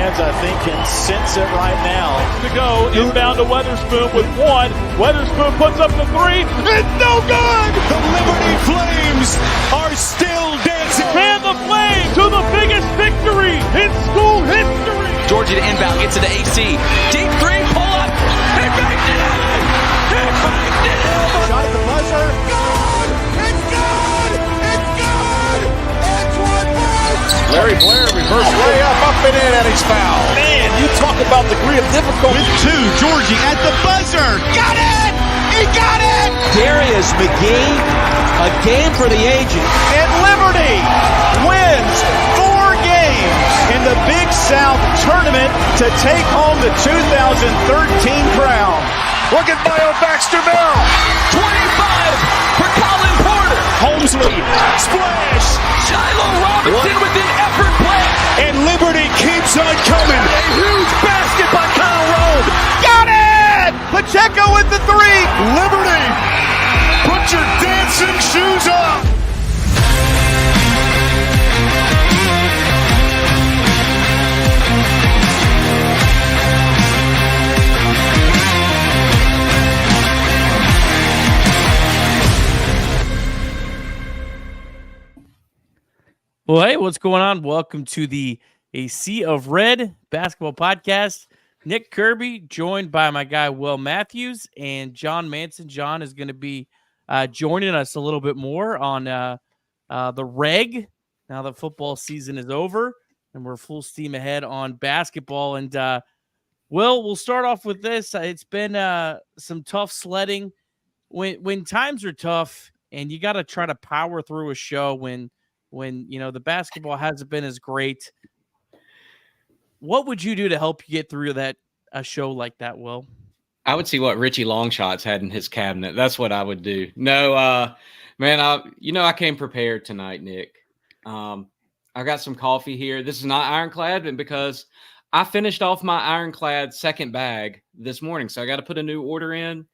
fans, I think, can sense it right now. To go, inbound to Weatherspoon with one. Weatherspoon puts up the three. It's no good! The Liberty Flames are still dancing. Fan the Flame to the biggest victory in school history. Georgia to inbound, gets it to AC. Deep three, pull up. He banked it in! He banked it in! Shot at the buzzer. Good! It's good! It's good! It's Woodward! Larry Blair reverse layup up and in, and he's fouled. Man, you talk about degree of difficulty. With two, Georgie at the buzzer. Got it! He got it! Darius McGee, a game for the ages. And Liberty wins 4 games in the Big South Tournament to take home the 2013 crown. Look at Bio Baxter now. 25 for Colin Porter. Holmesley, splash. Shiloh Robinson with an effort play. And Liberty keeps on coming. A huge basket by Kyle Rome. Got it! Pacheco with the 3. Liberty, put your dancing shoes on. Well, hey, what's going on? Welcome to the A Sea of Red basketball podcast. Nick Kirby, joined by my guy Will Matthews and Jon Manson. Jon is going to be joining us a little bit more on the reg. Now that football season is over and we're full steam ahead on basketball. And Will, we'll start off with this. It's been some tough sledding. When times are tough and you got to try to power through a show when you know the basketball hasn't been as great, what would you do to help you get through a show like that, Will? I would see what Richie Longshots had in his cabinet. That's what I would do. No, man, I came prepared tonight, Nick. I got some coffee here. This is not ironclad, and because I finished off my ironclad second bag this morning, so I got to put a new order in.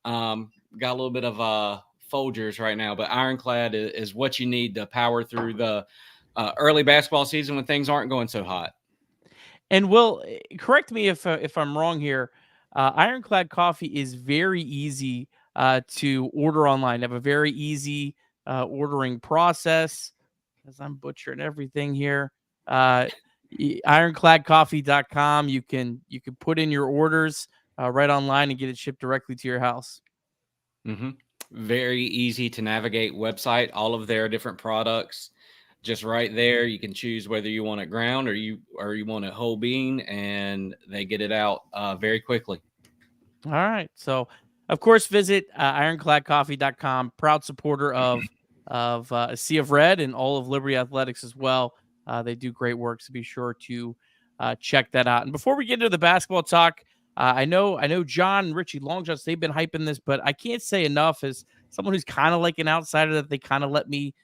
Got a little bit of Folgers right now, but ironclad is what you need to power through the early basketball season when things aren't going so hot. And Will, correct me if I'm wrong here. Ironclad coffee is very easy to order online. They have a very easy ordering process. As I'm butchering everything here, ironcladcoffee.com. You can put in your orders right online and get it shipped directly to your house. Mm-hmm. Very easy to navigate website. All of their different products, just right there. You can choose whether you want it ground or you want it whole bean, and they get it out very quickly. All right. So, of course, visit ironcladcoffee.com. Proud supporter of A Sea of Red and all of Liberty Athletics as well. They do great work, so be sure to check that out. And before we get into the basketball talk, I know John and Richie Longshots, they've been hyping this, but I can't say enough as someone who's kind of like an outsider that they kind of let me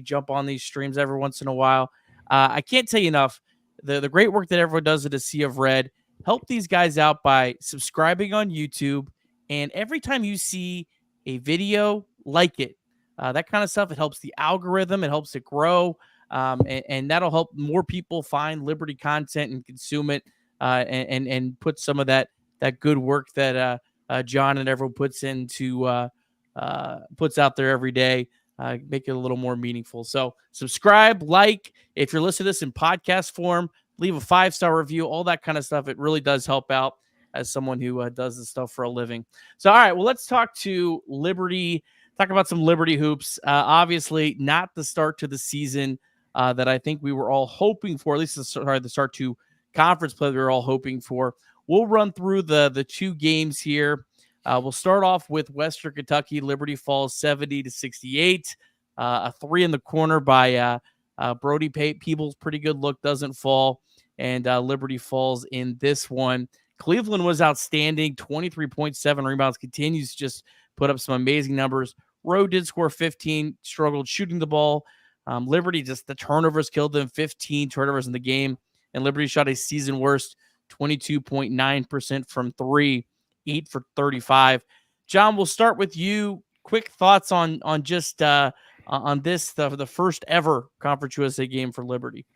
jump on these streams every once in a while. I can't tell you enough the great work that everyone does at A Sea of Red. Help these guys out by subscribing on YouTube, and every time you see a video, like it. That kind of stuff, it helps the algorithm, it helps it grow, and that'll help more people find Liberty content and consume it, and put some of that good work that John and everyone puts out there every day, make it a little more meaningful. So subscribe, like. If you're listening to this in podcast form, leave a 5-star review, all that kind of stuff. It really does help out as someone who does this stuff for a living. So, all right, well, let's talk to Liberty. Talk about some Liberty hoops. Obviously, not the start to the season that I think we were all hoping for, at least the start to conference play we were all hoping for. We'll run through the 2 games here. We'll start off with Western Kentucky. Liberty falls 70-68. A 3 in the corner by Brody Peebles. Pretty good look, doesn't fall. And Liberty falls in this one. Cleveland was outstanding. 23.7 rebounds. Continues to just put up some amazing numbers. Rowe did score 15. Struggled shooting the ball. Liberty, just the turnovers killed them. 15 turnovers in the game. And Liberty shot a season worst 22.9% from 3, 8 for 35. Jon, we'll start with you. Quick thoughts on just on this, the first ever Conference USA game for Liberty.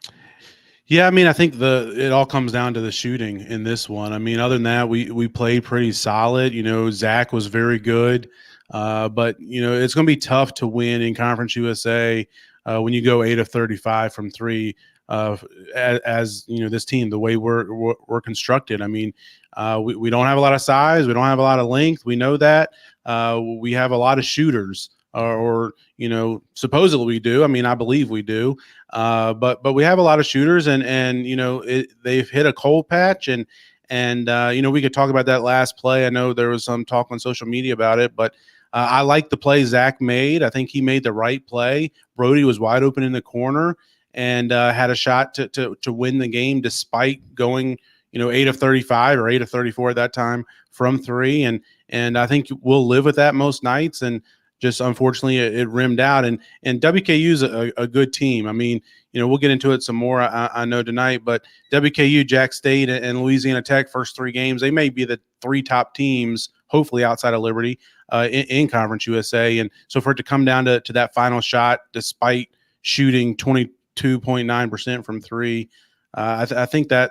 Yeah, I mean, I think it all comes down to the shooting in this one. I mean, other than that, we played pretty solid. Zach was very good, but it's going to be tough to win in Conference USA when you go 8 of 35 from three. As this team, the way we're constructed. I mean, we don't have a lot of size, we don't have a lot of length. We know that we have a lot of shooters, or supposedly we do. I mean, I believe we do. But we have a lot of shooters, and they've hit a cold patch, and we could talk about that last play. I know there was some talk on social media about it, but I like the play Zach made. I think he made the right play. Brody was wide open in the corner and had a shot to win the game despite going 8 of 35 or 8 of 34 at that time from three, and I think we'll live with that most nights. And just unfortunately, it rimmed out. And WKU's a good team. I mean, we'll get into it some more, I know, tonight. But WKU, Jack State, and Louisiana Tech, first three games, they may be the three top teams, hopefully outside of Liberty, in Conference USA. And so for it to come down to that final shot, despite shooting 22.9% from three, I think that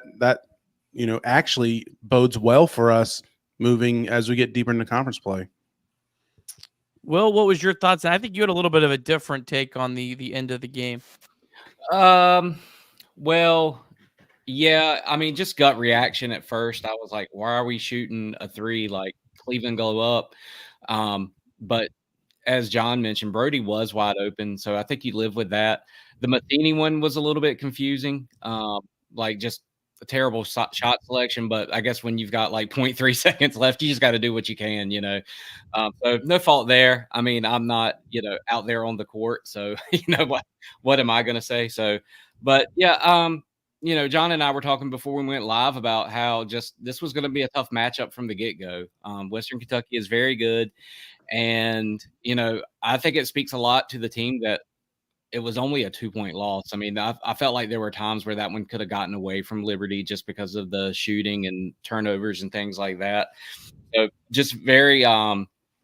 actually bodes well for us moving as we get deeper into conference play. Will, what was your thoughts? I think you had a little bit of a different take on the end of the game. Well, yeah, I mean, just gut reaction at first. I was like, why are we shooting a three? Like, Cleveland go up. But as John mentioned, Brody was wide open, so I think you live with that. The Matheny one was a little bit confusing, like just a terrible shot selection. But I guess when you've got like 0.3 seconds left, you just got to do what you can, So no fault there. I mean, I'm not, out there on the court, so what am I going to say? So, but yeah, John and I were talking before we went live about how just this was going to be a tough matchup from the get-go. Western Kentucky is very good. And, I think it speaks a lot to the team that it was only a 2-point loss. I mean, I felt like there were times where that one could have gotten away from Liberty just because of the shooting and turnovers and things like that. So just very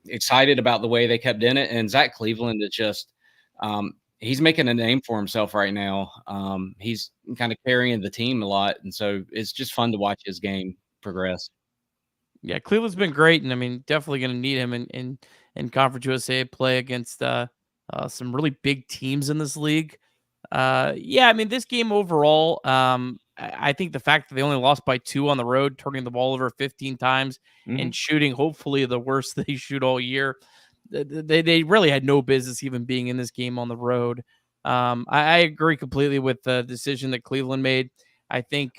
excited about the way they kept in it. And Zach Cleveland is just he's making a name for himself right now. He's kind of carrying the team a lot. And so it's just fun to watch his game progress. Yeah, Cleveland's been great, and I mean, definitely going to need him in Conference USA play against some really big teams in this league. Yeah, I mean, this game overall, I think the fact that they only lost by 2 on the road, turning the ball over 15 times and shooting hopefully the worst they shoot all year, they really had no business even being in this game on the road. I agree completely with the decision that Cleveland made. I think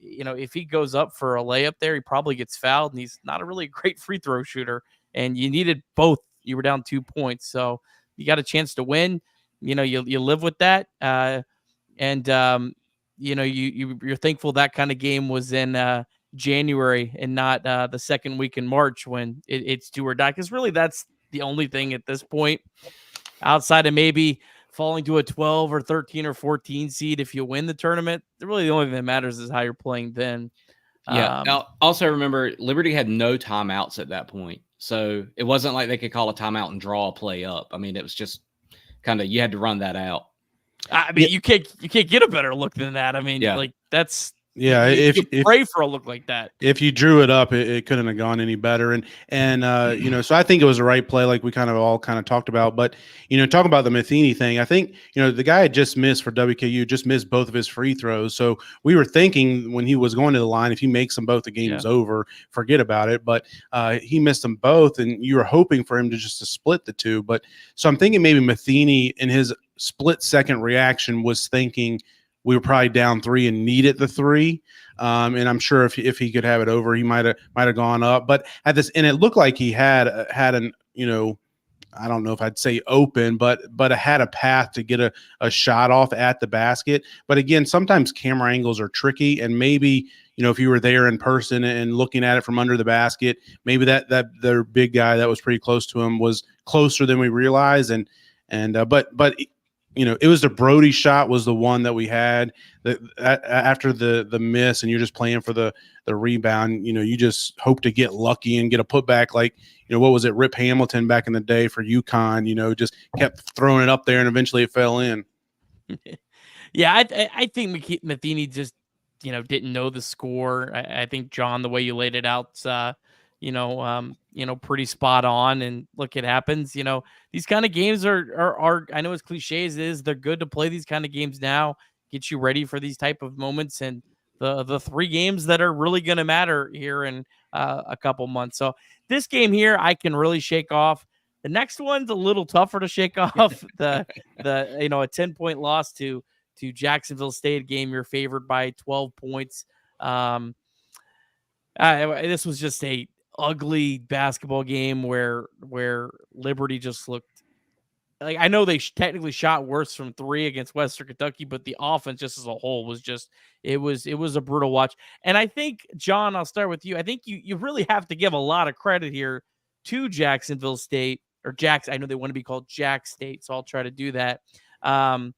if he goes up for a layup there, he probably gets fouled, and he's not a really great free throw shooter. And you needed both. You were down 2 points, so you got a chance to win. You live with that, you're thankful that kind of game was in January and not the second week in March when it's do or die. Because really, that's the only thing at this point, outside of maybe falling to a 12 or 13 or 14 seed if you win the tournament. Really, the only thing that matters is how you're playing then. Yeah. Also remember, Liberty had no timeouts at that point. So it wasn't like they could call a timeout and draw a play up. I mean, it was just kind of, you had to run that out. I mean, you can't get a better look than that. I mean, that's if pray for a look like that. If you drew it up, it couldn't have gone any better. And so I think it was the right play, like we kind of talked about. But talking about the Matheny thing, I think the guy had just missed for WKU, just missed both of his free throws. So we were thinking when he was going to the line, if he makes them both, the game's over, forget about it. But he missed them both, and you were hoping for him to split the two. But so I'm thinking maybe Matheny in his split-second reaction was thinking we were probably down 3 and needed the 3. And I'm sure if he could have it over, he might have gone up. But at this, and it looked like he had an, I don't know if I'd say open, but had a path to get a shot off at the basket. But again, sometimes camera angles are tricky, and maybe, if you were there in person and looking at it from under the basket, maybe that their big guy that was pretty close to him was closer than we realized. But it was the Brody shot was the one that we had after the miss, and you're just playing for the rebound. You just hope to get lucky and get a putback like, what was it, Rip Hamilton back in the day for UConn, just kept throwing it up there and eventually it fell in. Yeah, I think Matheny just, didn't know the score. I think, John, the way you laid it out, pretty spot on. And look, it happens. These kind of games are I know as cliche as it is, they're good to play these kind of games now, get you ready for these type of moments, and the 3 games that are really going to matter here in a couple months. So this game here, I can really shake off. The next one's a little tougher to shake off. A 10-point loss to Jacksonville State, game you're favored by 12 points. This was just a ugly basketball game where Liberty just looked like, I know they technically shot worse from 3 against Western Kentucky, but the offense just as a whole was just, it was a brutal watch. And I think, John, I'll start with you. I think you really have to give a lot of credit here to Jacksonville State, or Jacks. I know they want to be called Jack State, so I'll try to do that. But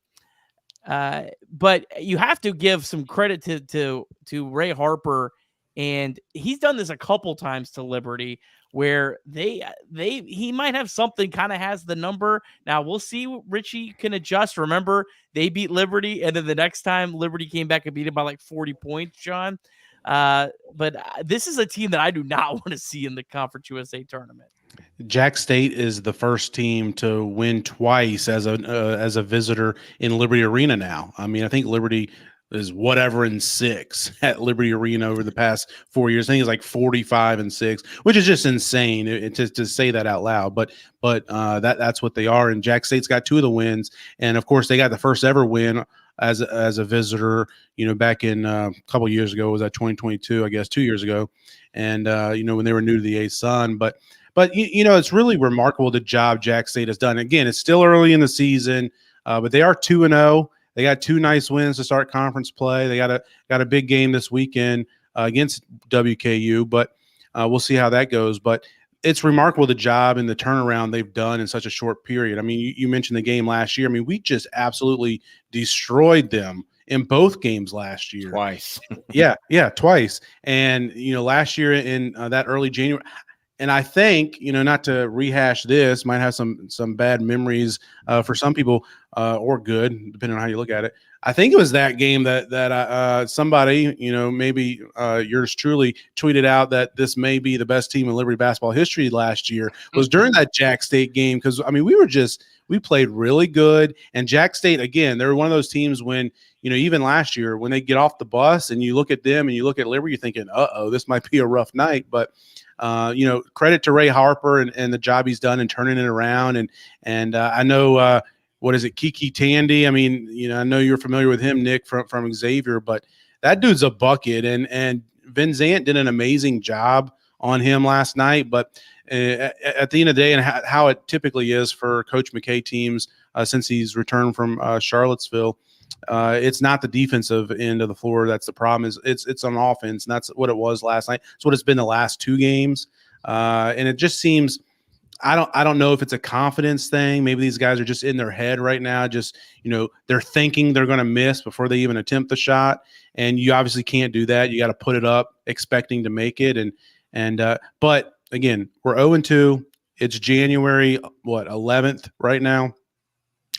you have to give some credit to Ray Harper, and he's done this a couple times to Liberty, where he might have something, kind of has the number. Now we'll see what Richie can adjust. Remember, they beat Liberty, and then the next time Liberty came back and beat it by like 40 points, John. But this is a team that I do not want to see in the Conference USA tournament. Jack State is the first team to win twice as a visitor in Liberty Arena now. I mean, I think Liberty is whatever in 6 at Liberty Arena over the past 4 years. I think it's like 45-6, which is just insane to say that out loud. But that's what they are. And Jack State's got 2 of the wins, and of course they got the first ever win as a visitor. Back in a couple of years ago, was that 2022? I guess 2 years ago, and when they were new to the ASON. But it's really remarkable the job Jack State has done. Again, it's still early in the season, but they are 2-0. They got 2 nice wins to start conference play. They got a big game this weekend against WKU, but we'll see how that goes. But it's remarkable the job and the turnaround they've done in such a short period. I mean, you mentioned the game last year. I mean, we just absolutely destroyed them in both games last year. Twice. yeah, twice. And last year in that early January. And I think, not to rehash this, might have some bad memories for some people, or good, depending on how you look at it. I think it was that game that somebody, maybe yours truly, tweeted out that this may be the best team in Liberty basketball history last year, was during that Jack State game. Because, I mean, we played really good. And Jack State, again, they're one of those teams when, even last year, when they get off the bus and you look at them and you look at Liberty, you're thinking, this might be a rough night. But credit to Ray Harper and the job he's done in turning it around. And I know, what is it, Kiki Tandy? I mean, I know you're familiar with him, Nick, from Xavier, but that dude's a bucket. And Vin Zant did an amazing job on him last night. But at the end of the day, and how it typically is for Coach McKay teams since he's returned from Charlottesville, it's not the defensive end of the floor that's the problem. It's on offense, and that's what it was last night. It's what it's been the last 2 games, and it just seems, I don't know if it's a confidence thing. Maybe these guys are just in their head right now. Just they're thinking they're going to miss before they even attempt the shot, and you obviously can't do that. You got to put it up expecting to make it, but again, we're 0-2. It's January 11th right now.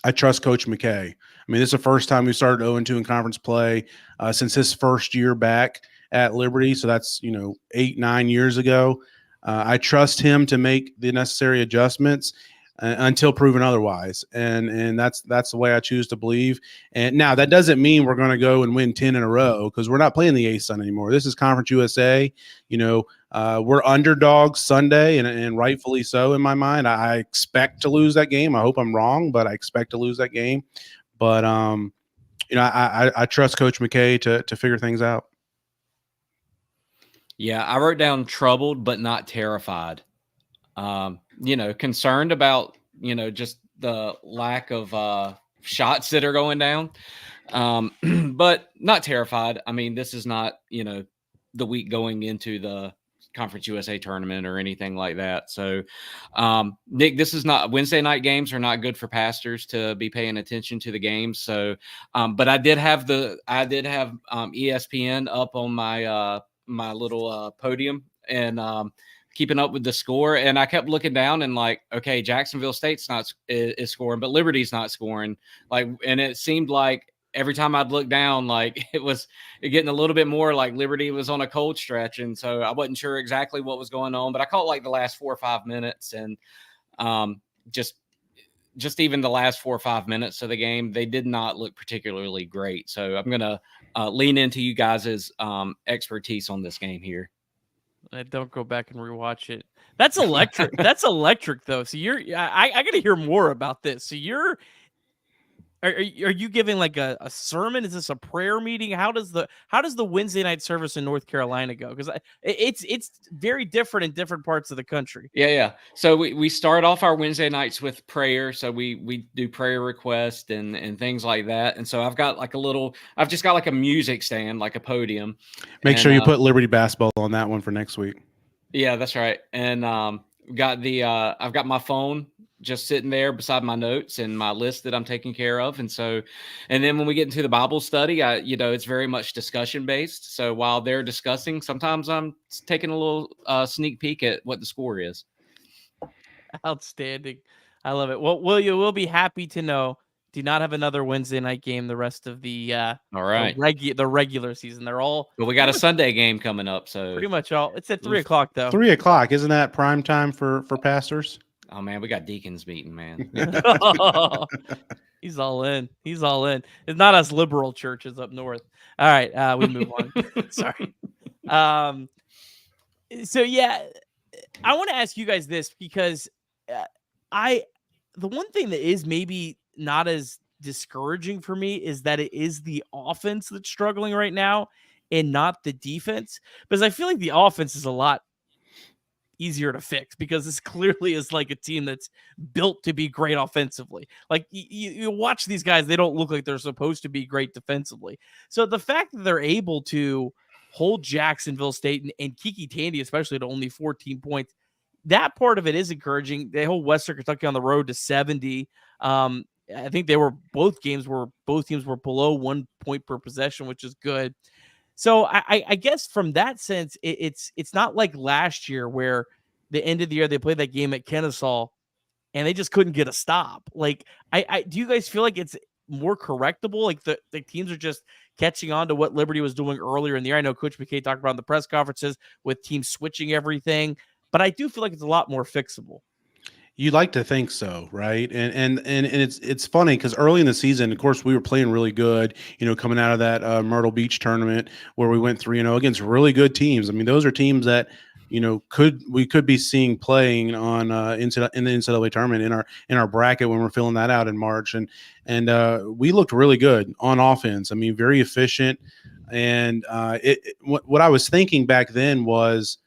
I trust Coach McKay. I mean, this is the first time we started 0-2 in conference play since his first year back at Liberty. So that's, 8-9 years ago. I trust him to make the necessary adjustments until proven otherwise. And that's the way I choose to believe. And now that doesn't mean we're going to go and win 10 in a row, because we're not playing the ASUN anymore. This is Conference USA. We're underdogs Sunday, and rightfully so in my mind. I expect to lose that game. I hope I'm wrong, but I expect to lose that game. But, I trust Coach McKay to figure things out. Yeah, I wrote down troubled but not terrified. Concerned about, just the lack of shots that are going down, but not terrified. I mean, this is not, the week going into the Conference USA tournament or anything like that. So, Nick, this is not, Wednesday night games are not good for pastors to be paying attention to the games. So, but I did have ESPN up on my my little podium and keeping up with the score, and I kept looking down and like, okay, Jacksonville State's is scoring, but Liberty's not scoring. And it seemed like every time I'd look down, like it was getting a little bit more like Liberty was on a cold stretch. And so I wasn't sure exactly what was going on, but I caught like the last 4 or 5 minutes, and just even the last 4 or 5 minutes of the game, they did not look particularly great. So I'm going to lean into you guys' expertise on this game here. I don't go back and rewatch it. That's electric. That's electric, though. So I got to hear more about this. So are you giving like a sermon? Is this a prayer meeting? How does the Wednesday night service in North Carolina go? Because it's very different in different parts of the country. Yeah. So we start off our Wednesday nights with prayer. So we do prayer requests and things like that. And so I've just got like a music stand, like a podium. Make sure you put Liberty basketball on that one for next week. Yeah, that's right. And I've got my phone just sitting there beside my notes and my list that I'm taking care of. And then when we get into the Bible study, it's very much discussion based. So while they're discussing, sometimes I'm taking a little sneak peek at what the score is. Outstanding. I love it. Well, we'll be happy to know. Do not have another Wednesday night game the rest of the all right the regular season. They're all. But we got a Sunday game coming up, so pretty much all. It's at 3:00 though. 3:00, isn't that prime time for pastors? Oh man, we got deacons meeting, man. He's all in. He's all in. It's not as liberal churches up north. All right, we move on. Sorry. So yeah, I want to ask you guys this because the one thing that is maybe not as discouraging for me is that it is the offense that's struggling right now and not the defense, because I feel like the offense is a lot easier to fix because this clearly is like a team that's built to be great offensively. Like you watch these guys, they don't look like they're supposed to be great defensively. So the fact that they're able to hold Jacksonville State and Kiki Tandy, especially to only 14 points, that part of it is encouraging. They hold Western Kentucky on the road to 70. I think both teams were below 1 point per possession, which is good. So I guess from that sense, it's not like last year where the end of the year they played that game at Kennesaw and they just couldn't get a stop. Like, do you guys feel like it's more correctable? Like the teams are just catching on to what Liberty was doing earlier in the year. I know Coach McKay talked about in the press conferences with teams switching everything, but I do feel like it's a lot more fixable. You'd like to think so, right? And it's funny because early in the season, of course, we were playing really good, coming out of that Myrtle Beach tournament where we went 3-0 against really good teams. I mean, those are teams that, we could be seeing playing on in the NCAA tournament in our bracket when we're filling that out in March. And we looked really good on offense. I mean, very efficient. And what I was thinking back then was,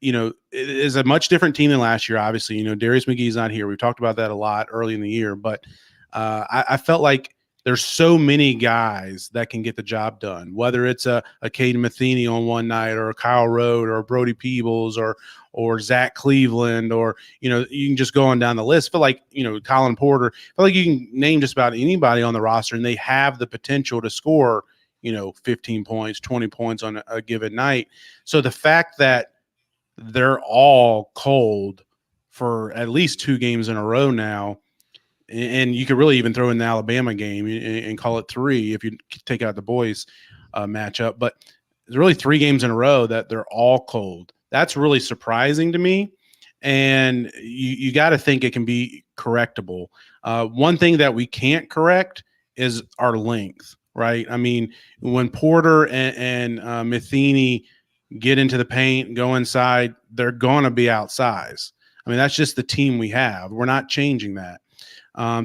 it is a much different team than last year. Obviously, Darius McGee's not here. We've talked about that a lot early in the year, but I felt like there's so many guys that can get the job done, whether it's a Caden Matheny on one night or a Kyle Rode or a Brody Peebles or Zach Cleveland, or, you can just go on down the list. Feel like, Colin Porter, feel like you can name just about anybody on the roster and they have the potential to score, 15 points, 20 points on a given night. So the fact that they're all cold for at least 2 games in a row now, and you could really even throw in the Alabama game and call it 3 if you take out the boys matchup. But there's really 3 games in a row that they're all cold. That's really surprising to me, and you got to think it can be correctable. One thing that we can't correct is our length, right? I mean, when Porter and Matheny get into the paint, go inside, they're going to be outsized. I mean, that's just the team we have. We're not changing that.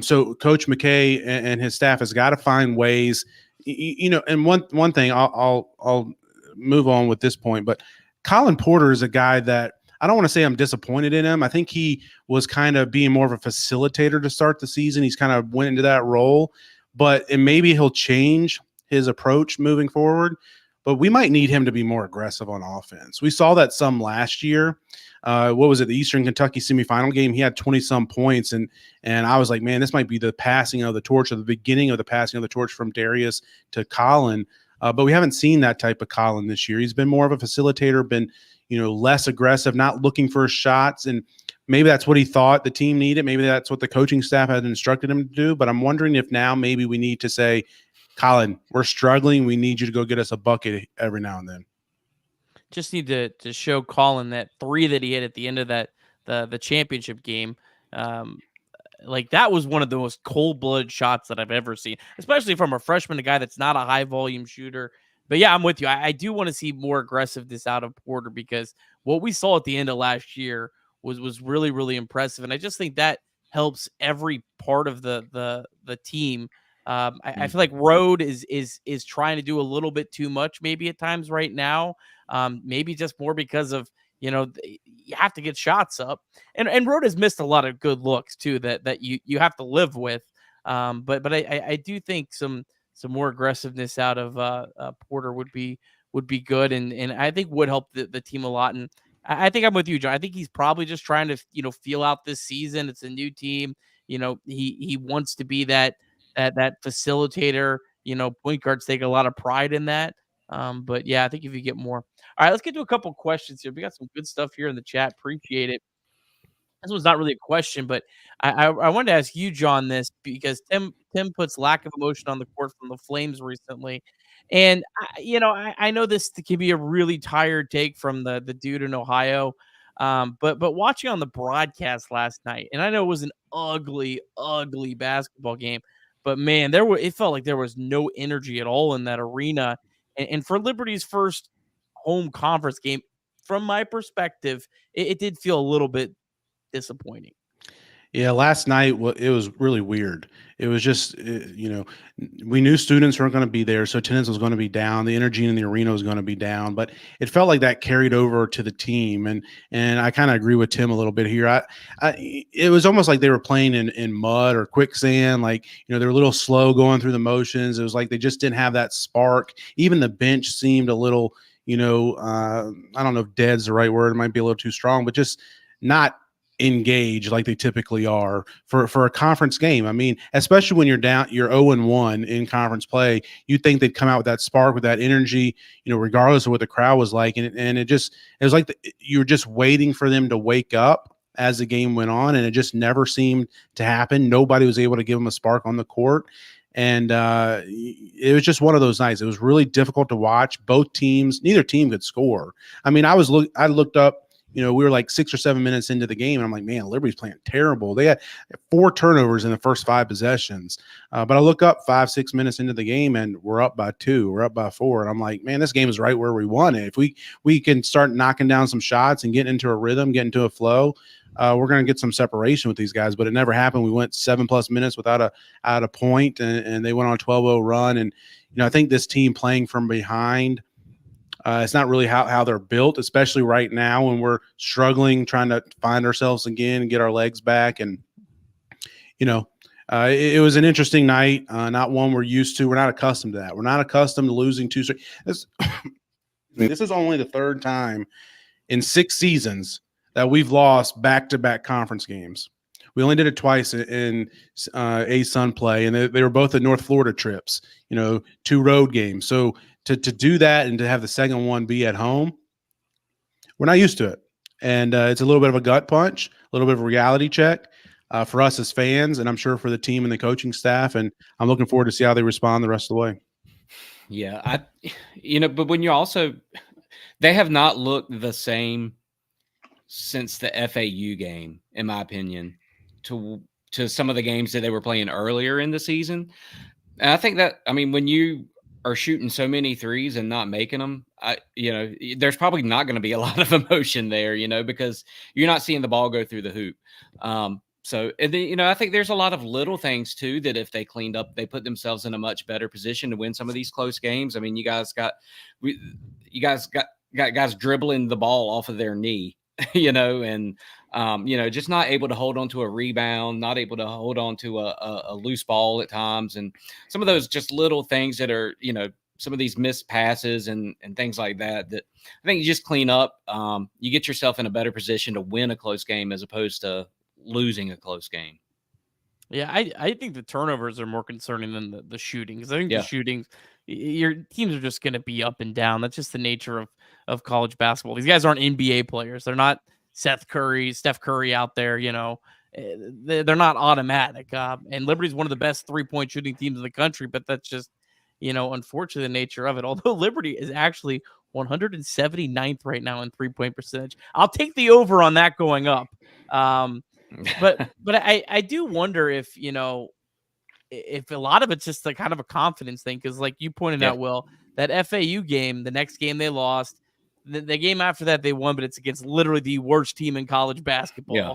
So Coach McKay and his staff has got to find ways, and one thing I'll move on with this point, but Colin Porter is a guy that I don't want to say I'm disappointed in him. I think he was kind of being more of a facilitator to start the season. He's kind of went into that role, and maybe he'll change his approach moving forward. But we might need him to be more aggressive on offense. We saw that some last year. What was it? The Eastern Kentucky semifinal game. He had 20-some points, and I was like, man, this might be the passing of the torch, or the beginning of the passing of the torch from Darius to Colin. But we haven't seen that type of Colin this year. He's been more of a facilitator, been less aggressive, not looking for shots, and maybe that's what he thought the team needed. Maybe that's what the coaching staff had instructed him to do. But I'm wondering if now maybe we need to say, Colin, we're struggling. We need you to go get us a bucket every now and then. Just need to show Colin that 3 that he hit at the end of the championship game. Like that was one of the most cold-blooded shots that I've ever seen, especially from a freshman, a guy that's not a high-volume shooter. But yeah, I'm with you. I do want to see more aggressiveness out of Porter because what we saw at the end of last year was really, really impressive. And I just think that helps every part of the team. I feel like Rode is trying to do a little bit too much maybe at times right now. Maybe just more because of, you have to get shots up. And Rode has missed a lot of good looks too that you have to live with. But I do think some more aggressiveness out of Porter would be good, and I think would help the team a lot. And I think I'm with you, John. I think he's probably just trying to feel out this season. It's a new team. He wants to be that facilitator. Point guards take a lot of pride in that. But yeah, I think if you get more. All right, let's get to a couple questions here. We got some good stuff here in the chat. Appreciate it. This was not really a question, but I wanted to ask you, John, this because Tim puts lack of emotion on the court from the Flames recently, and I know this can be a really tired take from the dude in Ohio, but watching on the broadcast last night, and I know it was an ugly basketball game, but man, it felt like there was no energy at all in that arena, and for Liberty's first home conference game, from my perspective, it did feel a little bit disappointing. Yeah, last night it was really weird. It was just, we knew students weren't going to be there, so attendance was going to be down. The energy in the arena was going to be down, but it felt like that carried over to the team, and I kind of agree with Tim a little bit here. It was almost like they were playing in mud or quicksand. Like they were a little slow going through the motions. It was like they just didn't have that spark. Even the bench seemed a little, I don't know if dead's the right word. It might be a little too strong, but just not engage like they typically are for a conference game. I mean, especially when you're 0-1 in conference play, you think they'd come out with that spark, with that energy, regardless of what the crowd was like. And it was like you were just waiting for them to wake up as the game went on, and it just never seemed to happen. Nobody was able to give them a spark on the court. And it was just one of those nights. It was really difficult to watch. Both teams, neither team could score. I mean, I looked up, we were like 6 or 7 minutes into the game, and I'm like, man, Liberty's playing terrible. They had 4 turnovers in the first 5 possessions. But I look up 5-6 minutes into the game, and we're up by 2, we're up by 4. And I'm like, man, this game is right where we want it. If we can start knocking down some shots and get into a rhythm, get into a flow, we're going to get some separation with these guys. But it never happened. We went 7+ minutes without a point, and they went on a 12-0 run. And, I think this team playing from behind, it's not really how they're built, especially right now when we're struggling, trying to find ourselves again and get our legs back. And, it was an interesting night, not one we're used to. We're not accustomed to that. We're not accustomed to losing 2 straight. This is only the 3rd time in 6 seasons that we've lost back-to-back conference games. We only did it twice in ASON play, and they were both at North Florida trips, 2 road games. So to do that and to have the second one be at home, we're not used to it. And it's a little bit of a gut punch, a little bit of a reality check for us as fans, and I'm sure for the team and the coaching staff. And I'm looking forward to see how they respond the rest of the way. Yeah, but when you also – they have not looked the same since the FAU game, in my opinion, to some of the games that they were playing earlier in the season. And I think that, when you are shooting so many threes and not making them, there's probably not going to be a lot of emotion there, because you're not seeing the ball go through the hoop. So, and then, I think there's a lot of little things too, that if they cleaned up, they put themselves in a much better position to win some of these close games. I mean, you guys got guys dribbling the ball off of their knee, and, just not able to hold on to a rebound, not able to hold on to a loose ball at times. And some of those just little things that are, some of these missed passes and things like that I think you just clean up. You get yourself in a better position to win a close game as opposed to losing a close game. Yeah, I think the turnovers are more concerning than the shooting, because I think the shootings, your teams are just going to be up and down. That's just the nature of college basketball. These guys aren't NBA players. They're not Steph Curry out there. They're not automatic. And Liberty's one of the best 3-point shooting teams in the country, but that's just unfortunately the nature of it. Although Liberty is actually 179th right now in 3-point percentage. I'll take the over on that going up. But I do wonder if a lot of it's just a kind of a confidence thing, because like you pointed out, Will, that FAU game, the next game they lost, the game after that they won, but it's against literally the worst team in college basketball. Yeah.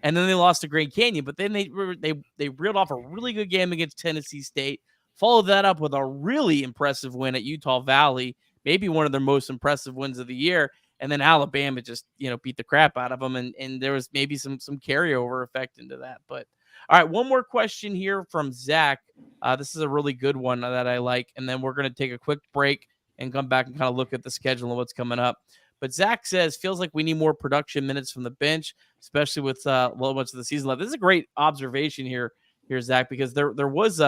And then they lost to Grand Canyon, but then they reeled off a really good game against Tennessee State, followed that up with a really impressive win at Utah Valley, maybe one of their most impressive wins of the year. And then Alabama just, beat the crap out of them. And there was maybe some carryover effect into that. But all right, one more question here from Zach. This is a really good one that I like. And then we're going to take a quick break and come back and kind of look at the schedule and what's coming up. But Zach says, feels like we need more production minutes from the bench, especially with much of the season left. This is a great observation here, Zach, because there was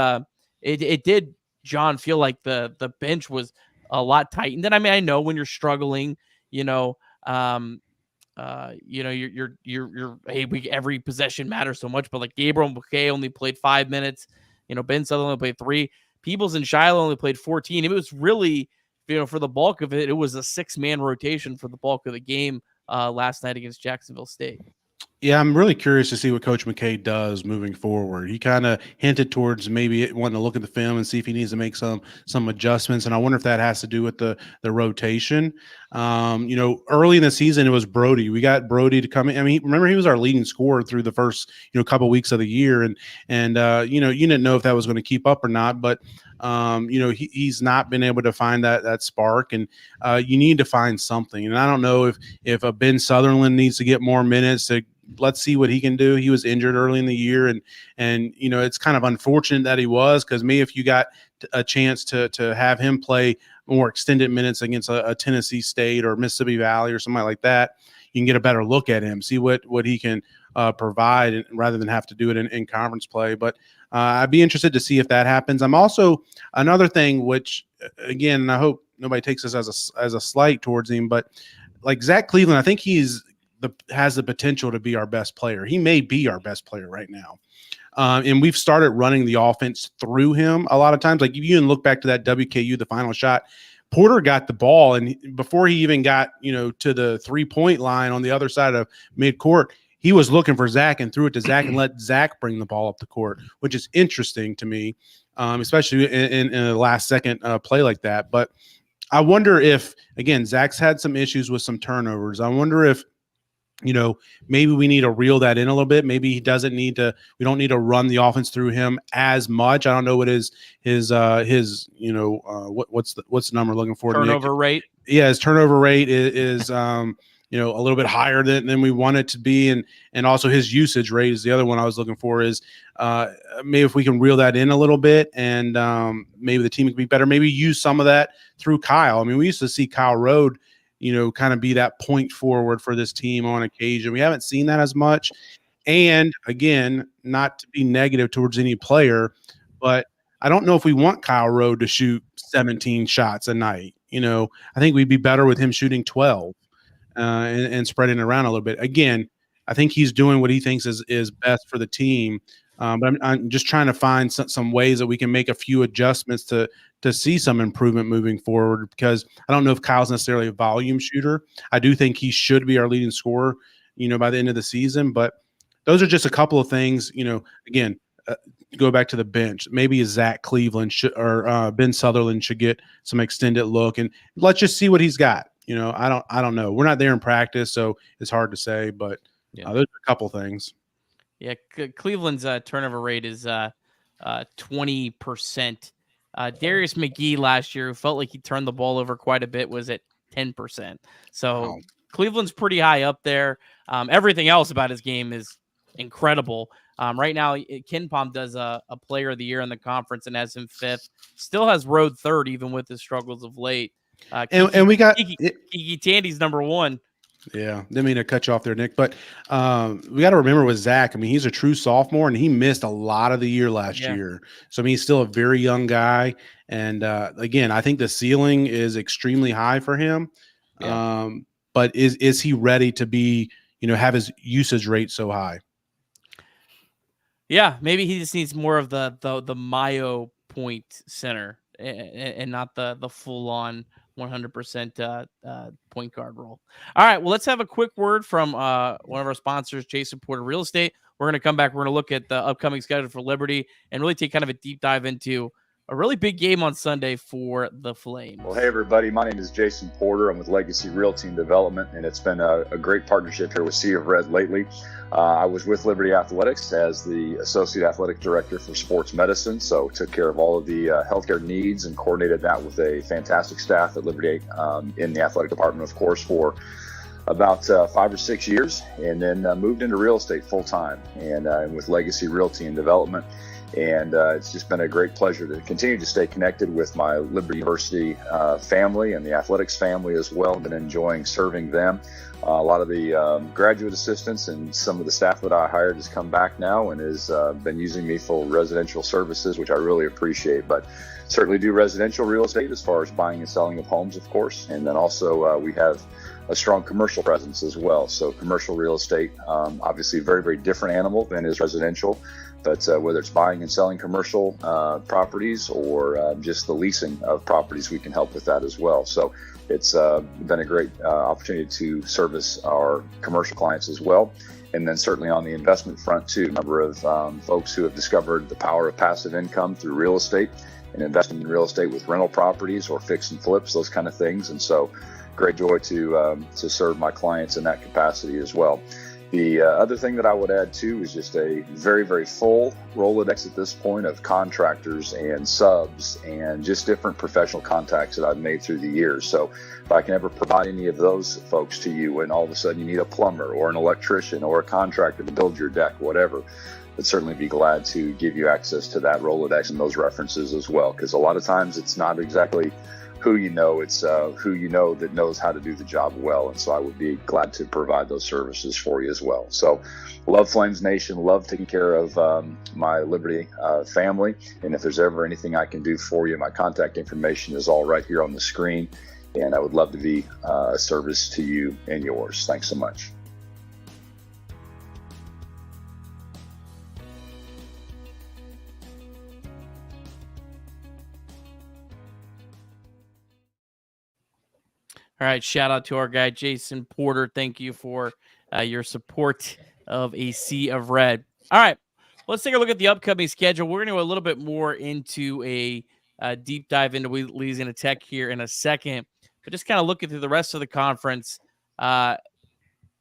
it did, John, feel like the bench was a lot tightened. And I mean, I know when you're struggling, you're every possession matters so much, but like Gabriel Bouquet only played 5 minutes, Ben Sutherland only played 3, Peebles and Shiloh only played 14. It was really, for the bulk of it, it was a 6-man rotation for the bulk of the game last night against Jacksonville State. Yeah, I'm really curious to see what Coach McKay does moving forward. He kind of hinted towards maybe wanting to look at the film and see if he needs to make some adjustments, and I wonder if that has to do with the rotation. Early in the season, it was Brody. We got Brody to come in. I mean, remember, he was our leading scorer through the first couple weeks of the year, and you didn't know if that was going to keep up or not, but he's not been able to find that spark, and you need to find something. And I don't know if a Ben Sutherland needs to get more minutes. Let's see what he can do. He was injured early in the year, and it's kind of unfortunate that he was, because maybe if you got a chance to have him play more extended minutes against a Tennessee State or Mississippi Valley or something like that, you can get a better look at him, see what he can provide, rather than have to do it in conference play. But I'd be interested to see if that happens. I'm also, another thing, which again, I hope nobody takes this as a slight towards him, but like Zach Cleveland, I think has the potential to be our best player. He may be our best player right now. And we've started running the offense through him a lot of times. Like, if you even look back to that WKU, the final shot, Porter got the ball, and before he even got, to the 3-point line on the other side of midcourt, he was looking for Zach and threw it to Zach and let Zach bring the ball up the court, which is interesting to me, especially in a last second play like that. But I wonder if, again, Zach's had some issues with some turnovers. I wonder if, maybe we need to reel that in a little bit. Maybe we don't need to run the offense through him as much. I don't know what what's the number looking for? Turnover rate. Yeah, his turnover rate is a little bit higher than we want it to be. And also his usage rate is the other one I was looking for, is maybe if we can reel that in a little bit, and maybe the team can be better. Maybe use some of that through Kyle. I mean, we used to see Kyle Rode, kind of be that point forward for this team on occasion. We haven't seen that as much. And again, not to be negative towards any player, but I don't know if we want Kyle Rode to shoot 17 shots a night. I think we'd be better with him shooting 12 and spreading it around a little bit. Again, I think he's doing what he thinks is best for the team. But I'm just trying to find some ways that we can make a few adjustments to see some improvement moving forward, because I don't know if Kyle's necessarily a volume shooter. I do think he should be our leading scorer, by the end of the season. But those are just a couple of things, again, go back to the bench. Maybe Zach Cleveland or Ben Sutherland should get some extended look, and let's just see what he's got. I don't know. We're not there in practice, so it's hard to say, but those are a couple things. Yeah, Cleveland's turnover rate is 20%. Darius McGee last year, who felt like he turned the ball over quite a bit, was at 10%. So Wow. Cleveland's pretty high up there. Everything else about his game is incredible. Right now, KenPom does a player of the year in the conference and has him 5th. Still has Rode 3rd, even with his struggles of late. And we got Kiki Tandy's number 1. Yeah, didn't mean to cut you off there, Nick. But we got to remember with Zach, I mean, he's a true sophomore, and he missed a lot of the year last year. So, I mean, he's still a very young guy. And, again, I think the ceiling is extremely high for him. Yeah. But is he ready to be, have his usage rate so high? Yeah, maybe he just needs more of the Mayo point center and not the full on 100% point guard role. All right, well, let's have a quick word from one of our sponsors, Jason Porter Real Estate. We're going to come back. We're going to look at the upcoming schedule for Liberty and really take kind of a deep dive into a really big game on Sunday for the Flames. Well, hey, everybody. My name is Jason Porter. I'm with Legacy Realty and Development, and it's been a great partnership here with Sea of Red lately. I was with Liberty Athletics as the Associate Athletic Director for Sports Medicine, so took care of all of the healthcare needs and coordinated that with a fantastic staff at Liberty in the athletic department, of course, for about 5 or 6 years, and then moved into real estate full-time and with Legacy Realty and Development. And it's just been a great pleasure to continue to stay connected with my Liberty University family and the athletics family as well. Been enjoying serving them. A lot of the graduate assistants and some of the staff that I hired has come back now and has been using me for residential services, which I really appreciate. But certainly do residential real estate as far as buying and selling of homes, of course. And then also we have a strong commercial presence as well. So commercial real estate, obviously a very, very different animal than is residential. But whether it's buying and selling commercial properties or just the leasing of properties, we can help with that as well. So it's been a great opportunity to service our commercial clients as well. And then certainly on the investment front too, a number of folks who have discovered the power of passive income through real estate and investing in real estate with rental properties or fix and flips, those kind of things. And so great joy to serve my clients in that capacity as well. The other thing that I would add too is just a very, very full Rolodex at this point of contractors and subs and just different professional contacts that I've made through the years. So if I can ever provide any of those folks to you and all of a sudden you need a plumber or an electrician or a contractor to build your deck, whatever, I'd certainly be glad to give you access to that Rolodex and those references as well. Because a lot of times it's not exactly who you know, it's who you know that knows how to do the job well. And so I would be glad to provide those services for you as well. So love Flames Nation, love taking care of my Liberty family. And if there's ever anything I can do for you, my contact information is all right here on the screen. And I would love to be a service to you and yours. Thanks so much. All right, shout out to our guy, Jason Porter. Thank you for your support of a Sea of Red. All right, let's take a look at the upcoming schedule. We're going to go a little bit more into a deep dive into Louisiana Tech here in a second, but just kind of looking through the rest of the conference.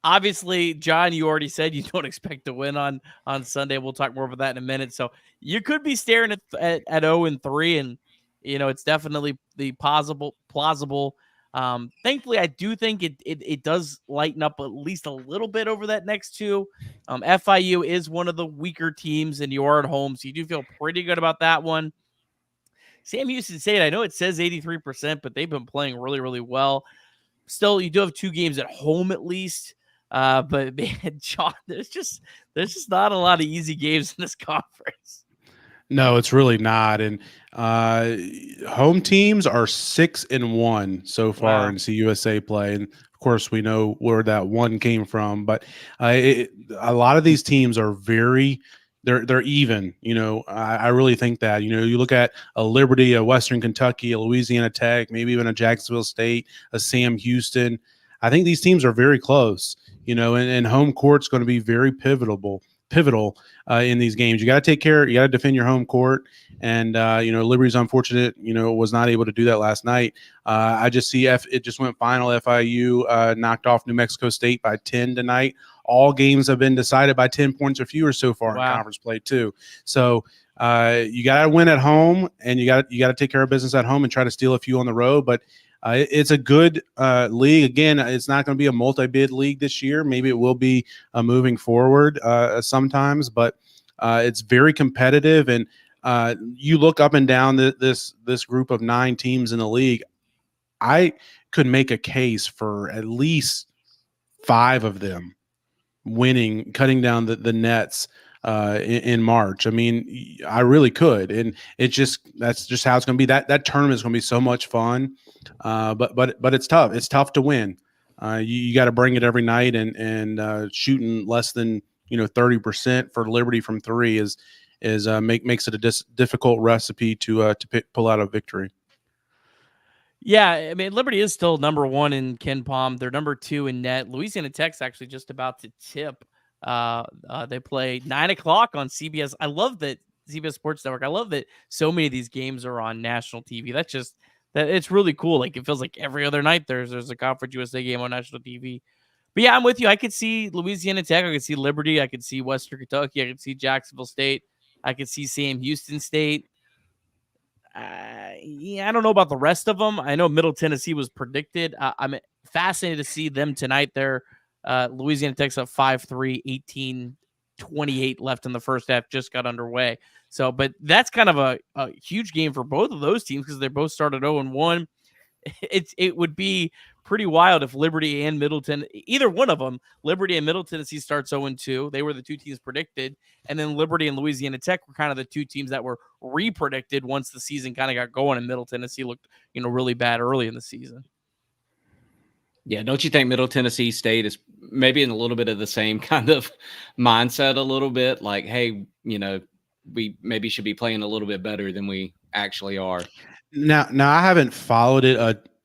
Obviously, John, you already said you don't expect to win on Sunday. We'll talk more about that in a minute. So you could be staring at 0-3, and it's definitely the plausible. Thankfully, I do think it does lighten up at least a little bit over that next two. FIU is one of the weaker teams, and you are at home, so you do feel pretty good about that one. Sam Houston State, I know it says 83%, but they've been playing really, really well. Still, you do have 2 games at home at least. But man, John, there's just not a lot of easy games in this conference. No, it's really not. And home teams are 6-1 so far in CUSA play. And of course, we know where that one came from. But a lot of these teams are they're even. I really think that. You look at a Liberty, a Western Kentucky, a Louisiana Tech, maybe even a Jacksonville State, a Sam Houston. I think these teams are very close. And home court's going to be very pivotal in these games. You got to take care. You got to defend your home court. And, Liberty's unfortunate, was not able to do that last night. I just see it just went final. FIU knocked off New Mexico State by 10 tonight. All games have been decided by 10 points or fewer so far in conference play too. So you got to win at home, and you got to take care of business at home and try to steal a few on the road. But it's a good league. Again, it's not going to be a multi-bid league this year. Maybe it will be moving forward sometimes, but it's very competitive. And you look up and down this group of 9 teams in the league. I could make a case for at least 5 of them winning, cutting down the nets in March. I mean, I really could, and that's just how it's going to be. That tournament is going to be so much fun, but it's tough. It's tough to win. You got to bring it every night, and shooting less than 30% for Liberty from 3 makes it a difficult recipe to pull out a victory. Yeah, I mean, Liberty is still number 1 in Ken Palm. They're number 2 in net. Louisiana Tech's actually just about to tip. They play 9 o'clock on CBS. I love that CBS Sports Network. I love that so many of these games are on national TV. That it's really cool. Like it feels like every other night there's a Conference USA game on national TV. But yeah, I'm with you. I could see Louisiana Tech. I could see Liberty. I could see Western Kentucky. I could see Jacksonville State. I could see Sam Houston State. Yeah, I don't know about the rest of them. I know Middle Tennessee was predicted. I'm fascinated to see them tonight. They're Louisiana Tech's up 5-3, 18-28 left in the first half, just got underway. So, but that's kind of a huge game for both of those teams because they both started 0-1. It would be pretty wild if Liberty and Middleton, either one of them, Liberty and Middle Tennessee starts 0-2. They were the two teams predicted, and then Liberty and Louisiana Tech were kind of the two teams that were re-predicted once the season kind of got going, and Middle Tennessee looked, really bad early in the season. Yeah, don't you think Middle Tennessee State is maybe in a little bit of the same kind of mindset a little bit? Like, hey, we maybe should be playing a little bit better than we actually are. Now I haven't followed it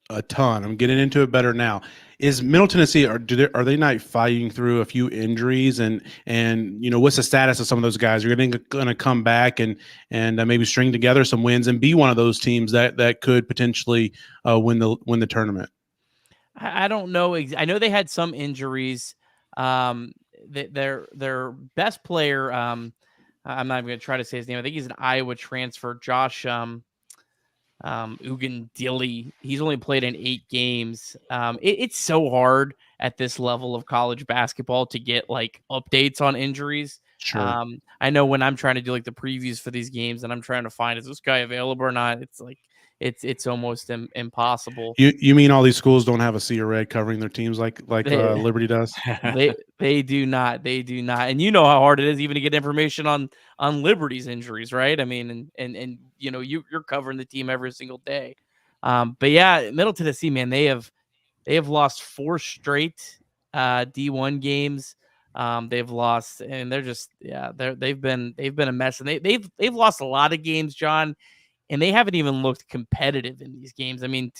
a ton. I'm getting into it better now. Is Middle Tennessee are they not fighting through a few injuries and what's the status of some of those guys? Are they going to come back and maybe string together some wins and be one of those teams that could potentially win the tournament? I don't know. I know they had some injuries. Their best player. I'm not even going to try to say his name. I think he's an Iowa transfer, Josh Ugandili. He's only played in 8 games. It's so hard at this level of college basketball to get like updates on injuries. Sure. I know when I'm trying to do like the previews for these games and I'm trying to find, is this guy available or not? It's like, it's almost impossible. You mean all these schools don't have a Sea of Red covering their teams like Liberty does? They do not. They do not. And you know how hard it is even to get information on Liberty's injuries, right? I mean, and you're covering the team every single day. But yeah, Middle Tennessee, man, they have lost 4 straight D1 games. They've lost, and they're just they've been a mess, and they've lost a lot of games, John. And they haven't even looked competitive in these games. I mean,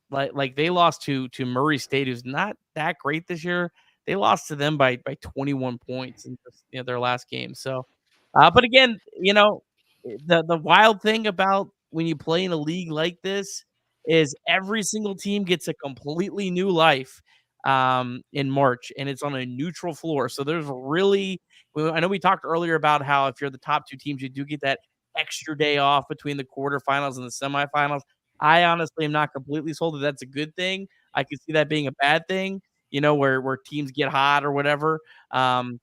like they lost to Murray State, who's not that great this year. They lost to them by 21 points in their last game. So, but again, the wild thing about when you play in a league like this is every single team gets a completely new life in March, and it's on a neutral floor. So there's really, I know we talked earlier about how if you're the top 2 teams, you do get that extra day off between the quarterfinals and the semifinals. I honestly am not completely sold that that's a good thing. I could see that being a bad thing, where teams get hot or whatever. But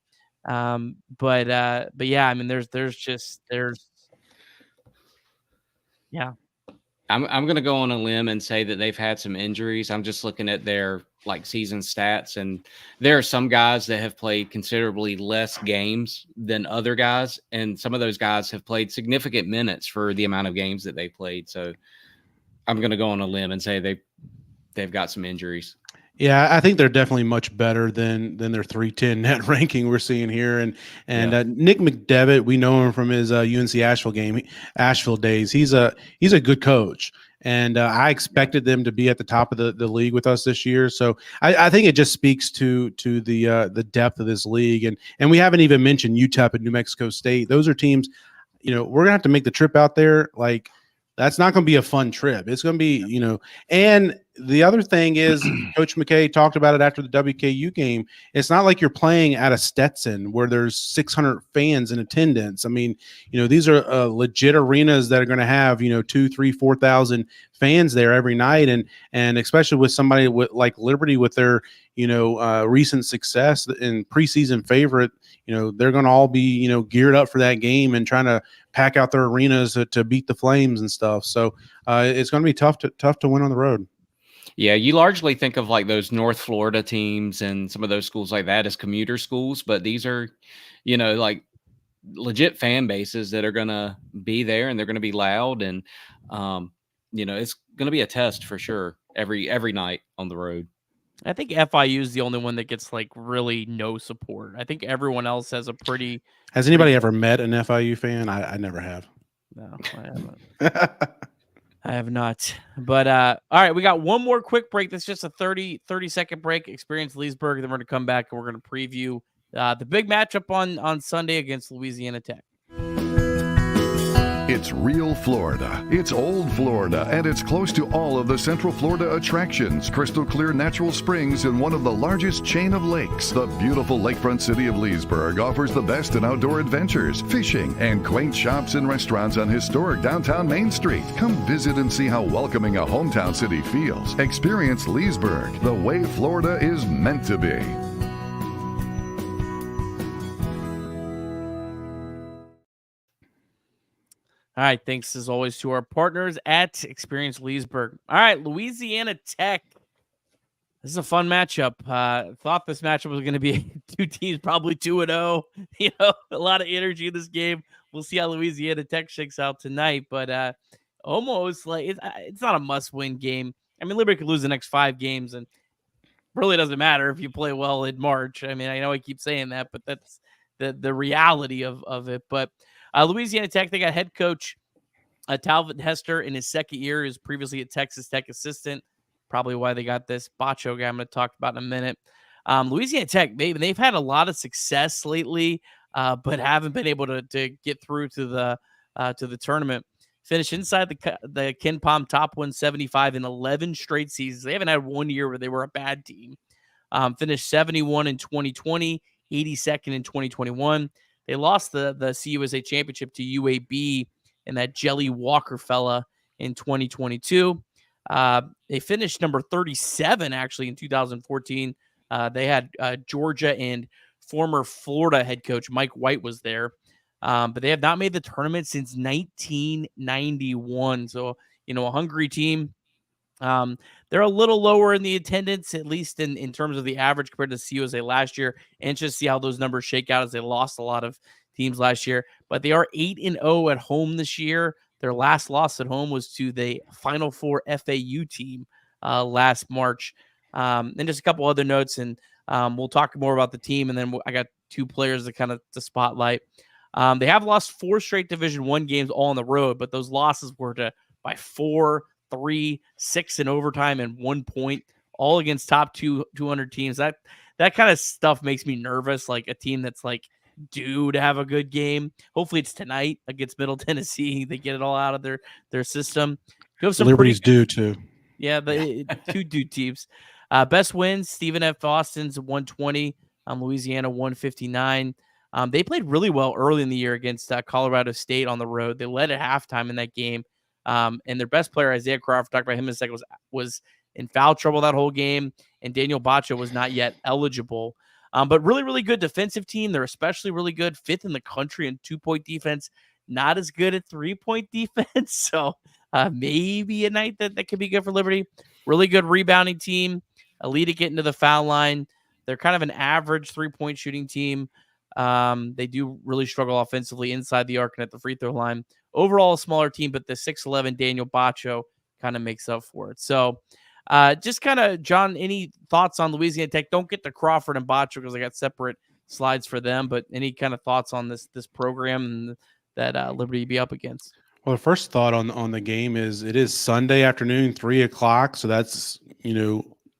yeah, I mean, there's yeah. I'm going to go on a limb and say that they've had some injuries. I'm just looking at their season stats, and there are some guys that have played considerably less games than other guys, and some of those guys have played significant minutes for the amount of games that they played. So I'm going to go on a limb and say they've got some injuries. Yeah, I think they're definitely much better than their 310 net ranking we're seeing here. And Nick McDevitt, we know him from his UNC Asheville days. He's a good coach, and I expected them to be at the top of the league with us this year. So I think it just speaks to the depth of this league. And we haven't even mentioned UTEP and New Mexico State. Those are teams, we're gonna have to make the trip out there. Like, that's not going to be a fun trip. It's going to be, and the other thing is Coach McKay talked about it after the WKU game. It's not like you're playing at a Stetson where there's 600 fans in attendance. I mean, these are legit arenas that are going to have, 2,000, 3,000, 4,000 fans there every night. And especially with somebody like Liberty with their, recent success and preseason favorite, they're going to all be, geared up for that game and trying to pack out their arenas to beat the Flames and stuff. So it's going to be tough to win on the road. Yeah, you largely think of like those North Florida teams and some of those schools like that as commuter schools, but these are, like legit fan bases that are going to be there, and they're going to be loud, and it's going to be a test for sure every night on the road. I think FIU is the only one that gets like really no support. I think everyone else has a pretty. Has anybody ever met an FIU fan? I never have. No, I haven't. I have not. But all right, we got one more quick break. That's just a 30-second break. Experience Leesburg. Then we're going to come back and we're going to preview the big matchup on Sunday against Louisiana Tech. It's real Florida. It's old Florida, and it's close to all of the Central Florida attractions. Crystal clear natural springs in one of the largest chain of lakes. The beautiful lakefront city of Leesburg offers the best in outdoor adventures, fishing, and quaint shops and restaurants on historic downtown Main Street. Come visit and see how welcoming a hometown city feels. Experience Leesburg, the way Florida is meant to be. All right, thanks as always to our partners at Experience Leesburg. All right, Louisiana Tech. This is a fun matchup. Thought this matchup was going to be two teams probably 2-0. You know, a lot of energy in this game. We'll see how Louisiana Tech shakes out tonight, but almost like it's not a must-win game. I mean, Liberty could lose the next 5 games, and really doesn't matter if you play well in March. I mean, I know I keep saying that, but that's the reality of it. But Louisiana Tech, they got head coach Talvin Hester in his second year. He was previously a Texas Tech assistant. Probably why they got this Bacho guy I'm going to talk about in a minute. Louisiana Tech, they've had a lot of success lately, but haven't been able to get through to the tournament. Finished inside the Ken Pom top 175 in 11 straight seasons. They haven't had one year where they were a bad team. Finished 71 in 2020, 82nd in 2021. They lost the CUSA championship to UAB and that Jelly Walker fella in 2022. They finished number 37 actually in 2014. They had Georgia and former Florida head coach Mike White was there. But they have not made the tournament since 1991. So, you know, a hungry team. They're a little lower in the attendance, at least in terms of the average compared to CUSA last year. And just see how those numbers shake out as they lost a lot of teams last year. But they are 8-0 at home this year. Their last loss at home was to the Final Four FAU team last March. And just a couple other notes, and we'll talk more about the team. And then I got 2 players to spotlight. They have lost 4 straight Division I games all on the road, but those losses were by 4, 3, 6 in overtime, and 1 point, all against top 200 teams. That kind of stuff makes me nervous, like a team that's like due to have a good game. Hopefully it's tonight against Middle Tennessee. They get it all out of their system. Liberty's due too. Yeah, the 2 due teams. Best wins, Stephen F. Austin's 120, Louisiana 159. They played really well early in the year against Colorado State on the road. They led at halftime in that game. And their best player, Isaiah Crawford, talked about him in a second, was in foul trouble that whole game. And Daniel Bacho was not yet eligible. But really, really good defensive team. They're especially really good. 5th in the country in 2-point defense. Not as good at 3-point defense. So maybe a night that could be good for Liberty. Really good rebounding team. Elite at getting to the foul line. They're kind of an average 3-point shooting team. They do really struggle offensively inside the arc and at the free throw line. Overall, a smaller team, but the 6'11" Daniel Bacho kind of makes up for it. So just kind of, John, any thoughts on Louisiana Tech? Don't get to Crawford and Bacho because I got separate slides for them, but any kind of thoughts on this program that Liberty be up against? Well, the first thought on the game is it is Sunday afternoon, 3:00. So that's,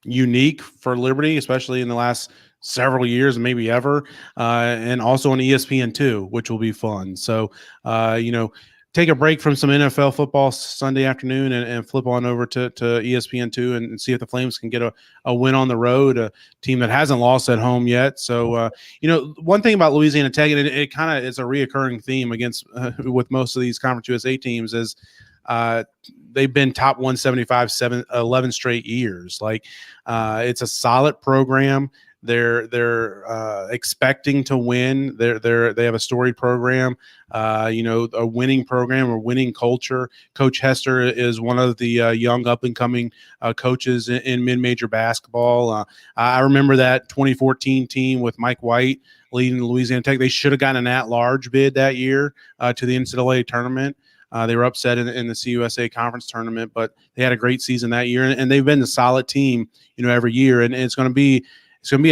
unique for Liberty, especially in the last several years, maybe ever, and also on ESPN2, which will be fun. So, take a break from some NFL football Sunday afternoon and flip on over to ESPN2 and see if the Flames can get a win on the road, a team that hasn't lost at home yet. So, one thing about Louisiana Tech, and it kind of is a reoccurring theme with most of these Conference USA teams, is they've been top 175 11 straight years. Like, it's a solid program. They're expecting to win. They have a storied program, a winning program or winning culture. Coach Hester is one of the young up and coming coaches in mid-major basketball. I remember that 2014 team with Mike White leading Louisiana Tech. They should have gotten an at-large bid that year to the NCAA tournament. They were upset in the CUSA conference tournament, but they had a great season that year, and they've been a solid team, every year. And it's going to be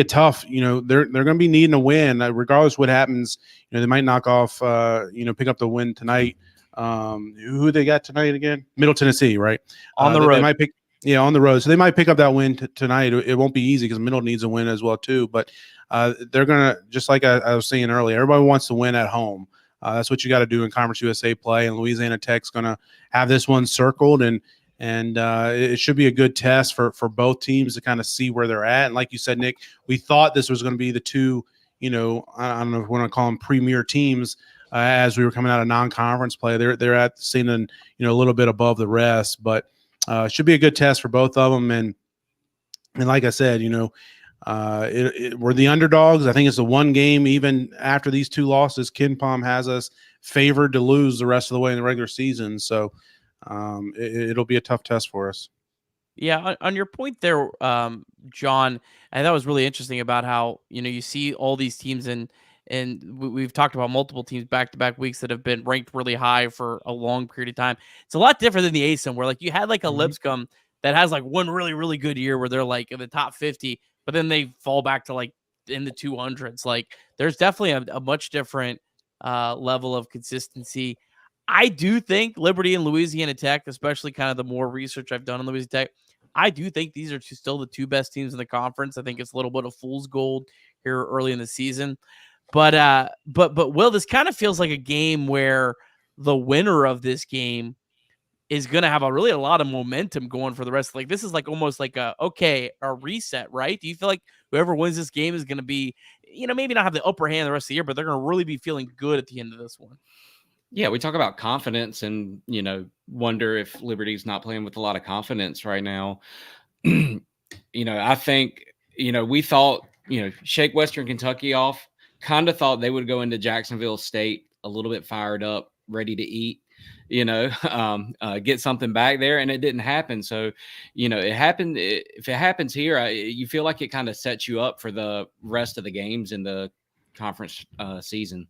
a tough, they're going to be needing a win regardless of what happens. They might knock off, pick up the win tonight Who they got tonight again? Middle Tennessee, right? On the road. They might pick, on the road. So they might pick up that win tonight. It won't be easy because Middle needs a win as well too. But they're gonna, just like I was saying earlier, everybody wants to win at home. That's what you got to do in Conference USA play. And Louisiana Tech's gonna have this one circled, and it should be a good test for both teams to kind of see where they're at. And like you said, Nick, we thought this was going to be the two, I don't know if we want to call them premier teams as we were coming out of non-conference play. They're at seeing a little bit above the rest, but it should be a good test for both of them. And like I said, we're the underdogs. I think it's the one game, even after these two losses, KenPom has us favored to lose the rest of the way in the regular season. So it'll be a tough test for us. Yeah, on your point there, John, I thought it was really interesting about how, you see all these teams and we've talked about multiple teams back-to-back weeks that have been ranked really high for a long period of time. It's a lot different than the ASON, where like you had like a Lipscomb that has like one really, really good year where they're like in the top 50, but then they fall back to like in the 200s. Like there's definitely a much different level of consistency. I do think Liberty and Louisiana Tech, especially kind of the more research I've done on Louisiana Tech, I do think these are still the two best teams in the conference. I think it's a little bit of fool's gold here early in the season. But Will, this kind of feels like a game where the winner of this game is going to have a lot of momentum going for the rest. Like this is like almost like a reset, right? Do you feel like whoever wins this game is going to be, maybe not have the upper hand the rest of the year, but they're going to really be feeling good at the end of this one? Yeah, we talk about confidence and, wonder if Liberty's not playing with a lot of confidence right now. I think, we thought, shake Western Kentucky off, kind of thought they would go into Jacksonville State a little bit fired up, ready to eat, get something back there, and it didn't happen. So, it happened. If it happens here, you feel like it kind of sets you up for the rest of the games in the conference season.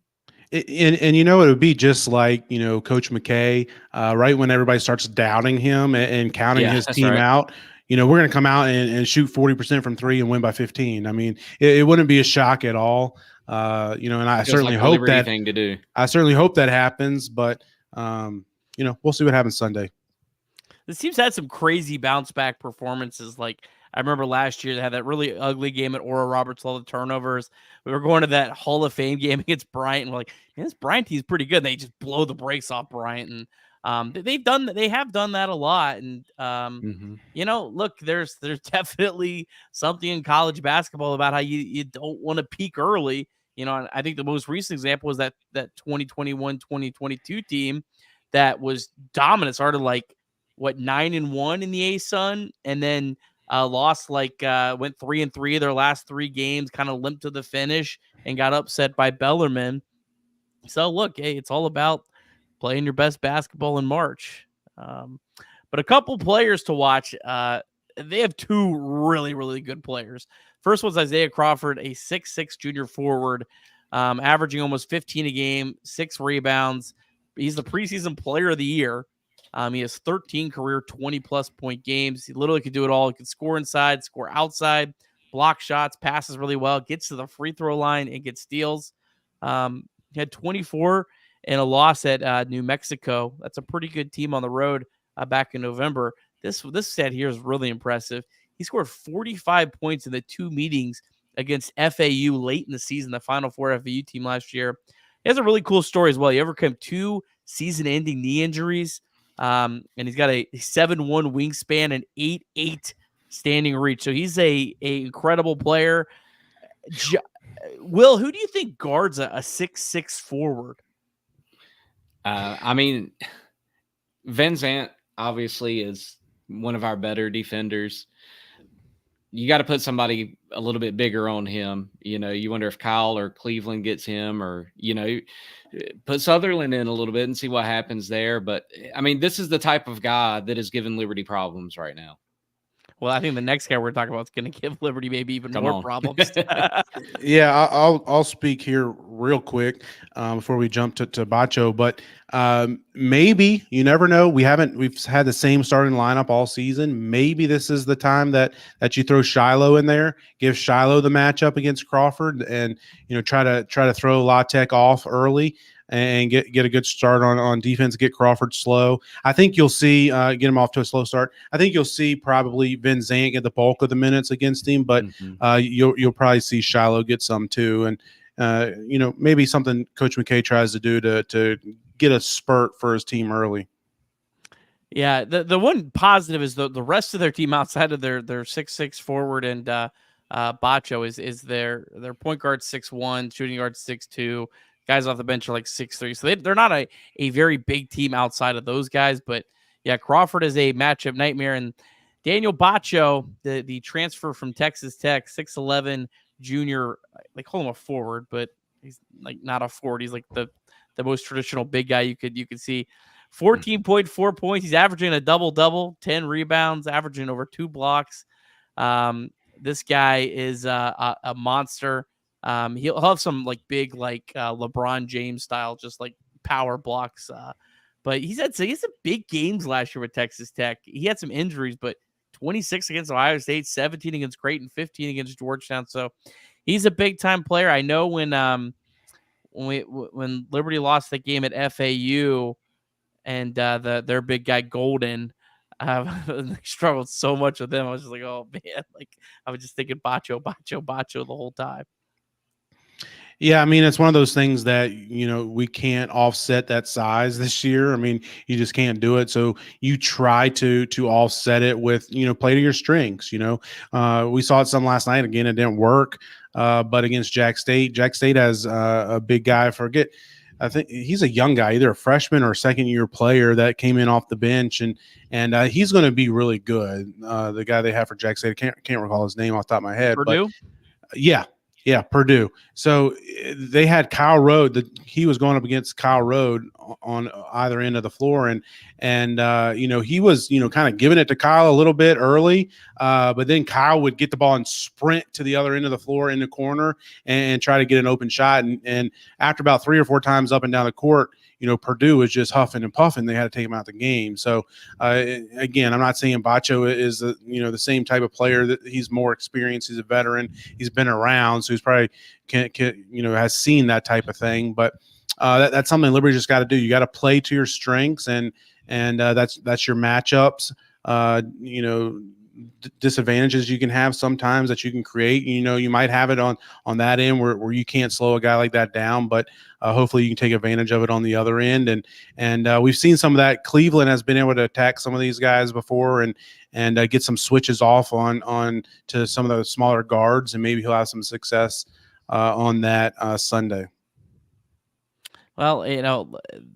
And it would be just like, Coach McKay, right when everybody starts doubting him and counting his team out, we're going to come out and shoot 40% from three and win by 15. I mean, it wouldn't be a shock at all. And I certainly hope that thing to do. I certainly hope that happens, but we'll see what happens Sunday. This team's had some crazy bounce back performances. Like I remember last year they had that really ugly game at Oral Roberts, all the turnovers. We were going to that Hall of Fame game against Bryant, and we're like, man, this Bryant team's pretty good. And they just blow the brakes off Bryant, and they have done that a lot. And look, there's definitely something in college basketball about how you don't want to peak early. And I think the most recent example was that 2021-2022 team that was dominant, started like 9-1 in the ASUN, and then lost went 3-3 their last three games, kind of limped to the finish and got upset by Bellarmine. So look, hey, it's all about playing your best basketball in March. But a couple players to watch. They have two really, really good players. First one's Isaiah Crawford, a 6'6" junior forward, averaging almost 15 a game, 6 rebounds. He's the preseason player of the year. He has 13 career 20-plus point games. He literally could do it all. He can score inside, score outside, block shots, passes really well, gets to the free throw line, and gets steals. He had 24 in a loss at New Mexico. That's a pretty good team on the road back in November. This set here is really impressive. He scored 45 points in the two meetings against FAU late in the season, the Final Four FAU team last year. He has a really cool story as well. He overcame 2 season-ending knee injuries, and he's got a 7'1" wingspan and 8'8" standing reach. So he's a incredible player. Will, who do you think guards a 6'6" forward? Van Zandt obviously is one of our better defenders. You got to put somebody a little bit bigger on him. You wonder if Kyle or Cleveland gets him, or, put Sutherland in a little bit and see what happens there. But this is the type of guy that is giving Liberty problems right now. Well, I think the next guy we're talking about is going to give Liberty maybe even more problems. Yeah, I'll speak here real quick before we jump to Bacho. But maybe, you never know. We've had the same starting lineup all season. Maybe this is the time that you throw Shiloh in there, give Shiloh the matchup against Crawford, and try to throw La Tech off early. and get a good start on defense, get Crawford slow. I think you'll see get him off to a slow start. I think you'll see probably Van Zandt get the bulk of the minutes against him, but you'll probably see Shiloh get some too. And maybe something Coach McKay tries to do to get a spurt for his team early. Yeah, the one positive is the rest of their team outside of their 6'6" forward and Bacho is their point guard 6'1", shooting guard 6'2", guys off the bench are like 6'3", so they're not a very big team outside of those guys. But yeah, Crawford is a matchup nightmare, and Daniel Bacho, the transfer from Texas Tech, 6'11" junior, they call him a forward, but he's like not a forward. He's like the most traditional big guy you could see. 14.4 points. He's averaging a double-double, 10 rebounds, averaging over 2 blocks. This guy is a monster. He'll have some like big, like LeBron James style, just like power blocks. But he had some big games last year with Texas Tech. He had some injuries, but 26 against Ohio State, 17 against Creighton, 15 against Georgetown. So he's a big-time player. I know when Liberty lost the game at FAU, and their big guy Golden struggled so much with them. I was just like, oh man, like I was just thinking Bacho the whole time. Yeah, I mean, it's one of those things that, we can't offset that size this year. I mean, you just can't do it. So you try to offset it with, play to your strengths. We saw it some last night. Again, it didn't work. But against Jack State has a big guy. I think he's a young guy, either a freshman or a second-year player that came in off the bench, and he's going to be really good. The guy they have for Jack State, I can't recall his name off the top of my head. Purdue? But yeah, Purdue. So they had Kyle Rode. He was going up against Kyle Rode on either end of the floor, and he was kind of giving it to Kyle a little bit early, but then Kyle would get the ball and sprint to the other end of the floor in the corner and try to get an open shot. And after about 3 or 4 times up and down the court, Purdue was just huffing and puffing. They had to take him out the game. So again, I'm not saying Bacho is the same type of player. That he's more experienced. He's a veteran. He's been around, so he's probably has seen that type of thing. But that's something Liberty just got to do. You got to play to your strengths, and that's your matchups. Disadvantages you can have sometimes that you can create. You might have it on that end where you can't slow a guy like that down, but hopefully you can take advantage of it on the other end. And we've seen some of that. Cleveland has been able to attack some of these guys before and get some switches off on to some of the smaller guards, and maybe he'll have some success on that Sunday. Well,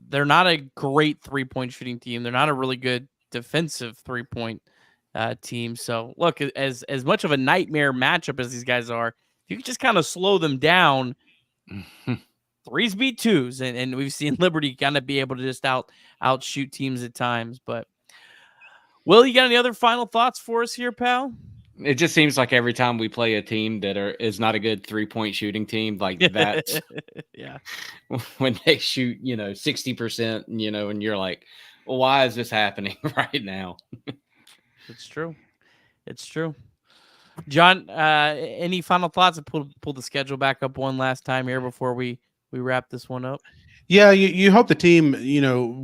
they're not a great 3-point shooting team. They're not a really good defensive 3-point team. So look, as much of a nightmare matchup as these guys are, if you can just kind of slow them down, 3s beat 2s, and we've seen Liberty kind of be able to just outshoot teams at times. But Will, you got any other final thoughts for us here, pal? It just seems like every time we play a team that is not a good 3-point shooting team, like that, yeah, when they shoot 60%, and you're like, well, why is this happening right now? It's true. John, any final thoughts? Pull the schedule back up one last time here before we wrap this one up. Yeah, you hope the team,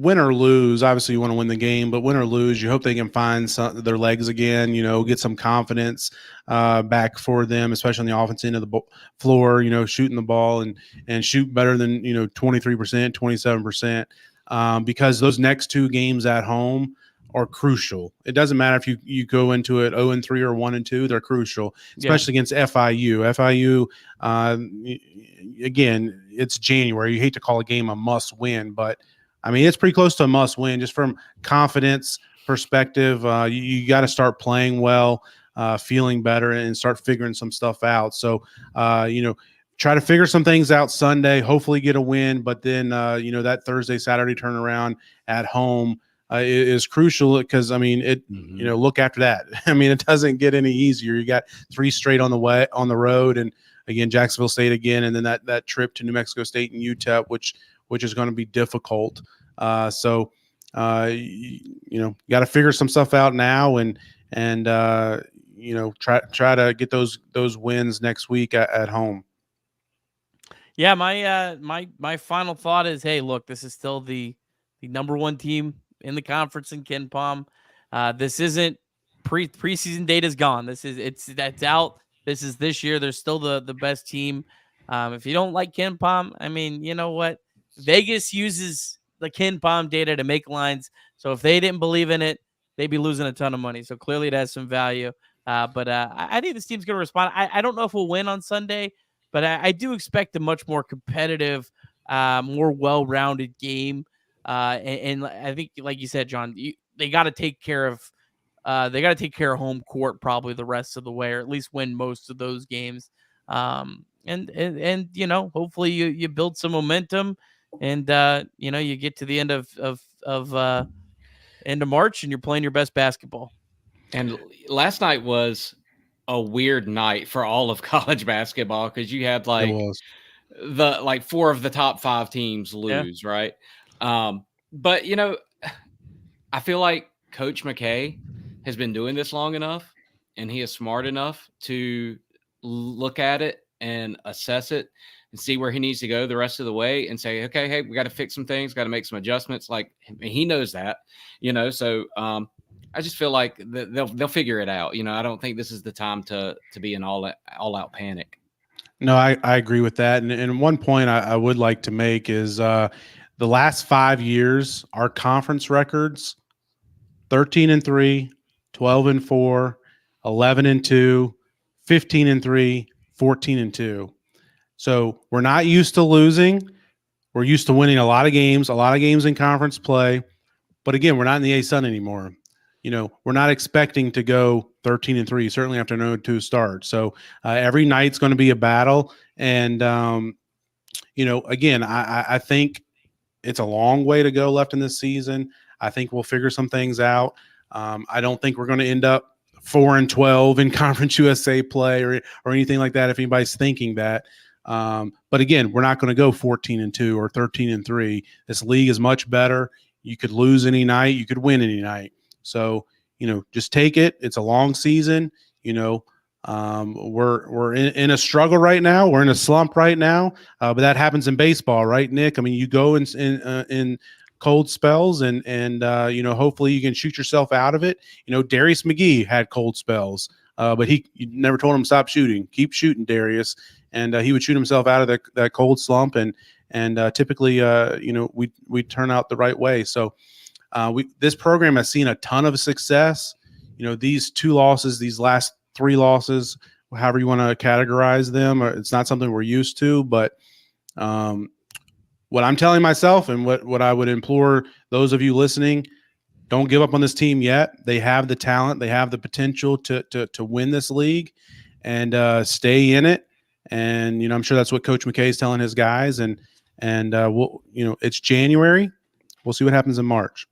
win or lose. Obviously, you want to win the game, but win or lose, you hope they can find their legs again. get some confidence back for them, especially on the offense end of the floor. Shooting the ball and shoot better than 23%, 27%, because those next 2 games at home are crucial. It doesn't matter if you go into it 0-3 or 1-2; they're crucial, especially against FIU. FIU, again, it's January. You hate to call a game a must-win, but I mean it's pretty close to a must-win. Just from confidence perspective, you got to start playing well, feeling better, and start figuring some stuff out. So, try to figure some things out Sunday. Hopefully, get a win, but then that Thursday, Saturday turnaround at home is crucial, because I mean look after that. I mean, it doesn't get any easier. You got 3 straight on the road, and again Jacksonville State again, and then that trip to New Mexico State and UTEP, which is going to be difficult. So you got to figure some stuff out now, and try to get those wins next week at home. Yeah, my final thought is, hey, look, this is still the number one team in the conference in Ken Palm. This isn't preseason data is gone. That's out. This is this year. They're still the best team. If you don't like Ken Palm, I mean, you know what? Vegas uses the Ken Palm data to make lines. So if they didn't believe in it, they'd be losing a ton of money. So clearly it has some value. But I think this team's going to respond. I don't know if we'll win on Sunday, but I do expect a much more competitive, more well-rounded game. And I think, like you said, John, they got to take care of home court probably the rest of the way, or at least win most of those games. And you know, hopefully you build some momentum, and you know, you get to the end of end of March, and you're playing your best basketball. And last night was a weird night for all of college basketball because you had like 4 of the top 5 teams lose, right? But you know, I feel like Coach McKay has been doing this long enough, and he is smart enough to look at it and assess it and see where he needs to go the rest of the way and say, okay, hey, we got to fix some things, got to make some adjustments. Like, he knows that, you know. So I just feel like they'll figure it out. You know, I don't think this is the time to be an all out panic. No, I agree with that. And one point I would like to make is the last 5 years, our conference records, 13-3, 12-4, 11-2, 15-3, 14-2. So we're not used to losing. We're used to winning a lot of games in conference play. But again, we're not in the A-Sun anymore. You know, we're not expecting to go 13-3, certainly after an 0-2 start. So every night's going to be a battle. And, you know, again, I think it's a long way to go left in this season. I think we'll figure some things out. I don't think we're going to end up 4-12 in Conference USA play or anything like that, if anybody's thinking that. But again, we're not going to go 14-2 or 13-3. This league is much better. You could lose any night. You could win any night. So, you know, just take it. It's a long season. You know, we're in a struggle right now. We're in a slump right now. But that happens in baseball, right, Nick? I mean, you go in cold spells and you know, hopefully you can shoot yourself out of it. You know, Darius McGee had cold spells, but you never told him stop shooting. Keep shooting, Darius. And he would shoot himself out of that cold slump. And typically, you know, we turn out the right way. So this program has seen a ton of success. You know, these 2 losses, these last 3 losses, however you want to categorize them, it's not something we're used to. But what I'm telling myself and what I would implore those of you listening, don't give up on this team yet. They have the talent. They have the potential to win this league and stay in it. And, you know, I'm sure that's what Coach McKay is telling his guys. And we'll, you know, it's January. We'll see what happens in March.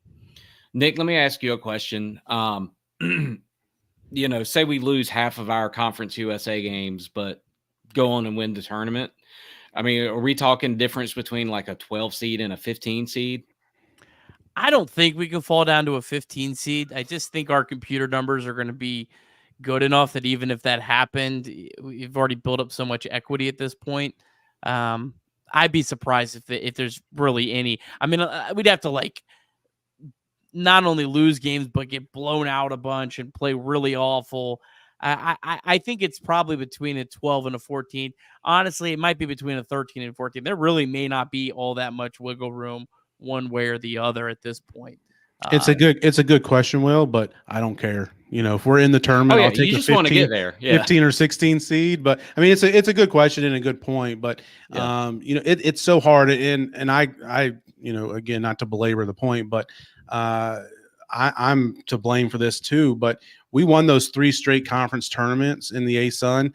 Nick, let me ask you a question. You know, say we lose half of our Conference USA games, but go on and win the tournament. I mean, are we talking difference between like a 12 seed and a 15 seed? I don't think we can fall down to a 15 seed. I just think our computer numbers are going to be good enough that even if that happened, we've already built up so much equity at this point. I'd be surprised if there's really any. I mean, we'd have to like not only lose games but get blown out a bunch and play really awful. I think it's probably between a 12 and a 14. Honestly, it might be between a 13 and 14. There really may not be all that much wiggle room one way or the other at this point. It's a good question, Will, but I don't care. You know, if we're in the tournament, I'll take you just want to get there. 15 or 16 seed. But I mean, it's a good question and a good point. But you know, it's so hard. And I, you know, again, not to belabor the point, but I'm to blame for this too. But we won those 3 straight conference tournaments in the ASUN.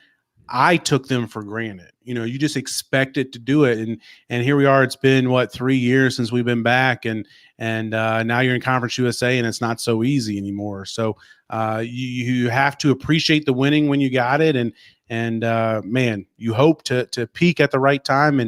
I took them for granted. You know, you just expected to do it. And here we are. It's been 3 years since we've been back, and now you're in Conference USA, and it's not so easy anymore. So you have to appreciate the winning when you got it, and man, you hope to peak at the right time.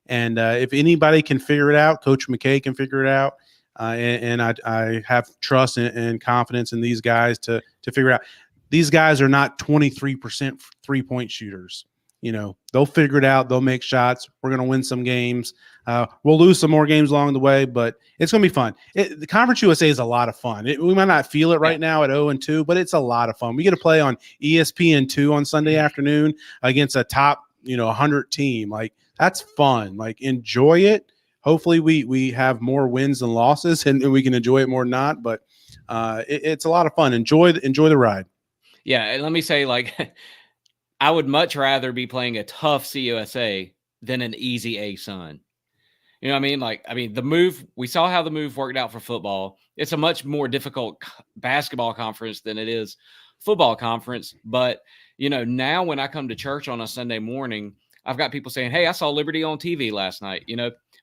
And if anybody can figure it out, Coach McKay can figure it out. And I have trust and confidence in these guys to figure it out. These guys are not 23% 3-point shooters. they'll figure it out. They'll make shots. We're going to win some games. We'll lose some more games along the way, but it's going to be fun. The Conference USA is a lot of fun. We might not feel it right now at 0-2, but it's a lot of fun. We get to play on ESPN2 on Sunday afternoon against a top, 100 team. Like, that's fun. Like, enjoy it. Hopefully we have more wins than losses and we can enjoy it more than not, but it's a lot of fun. Enjoy the ride. Yeah. And let me say, like, I would much rather be playing a tough CUSA than an easy ASUN. You know what I mean? Like, the move, we saw how the move worked out for football. It's a much more difficult basketball conference than it is football conference. But, now when I come to church on a Sunday morning, I've got people saying, hey, I saw Liberty on TV last night.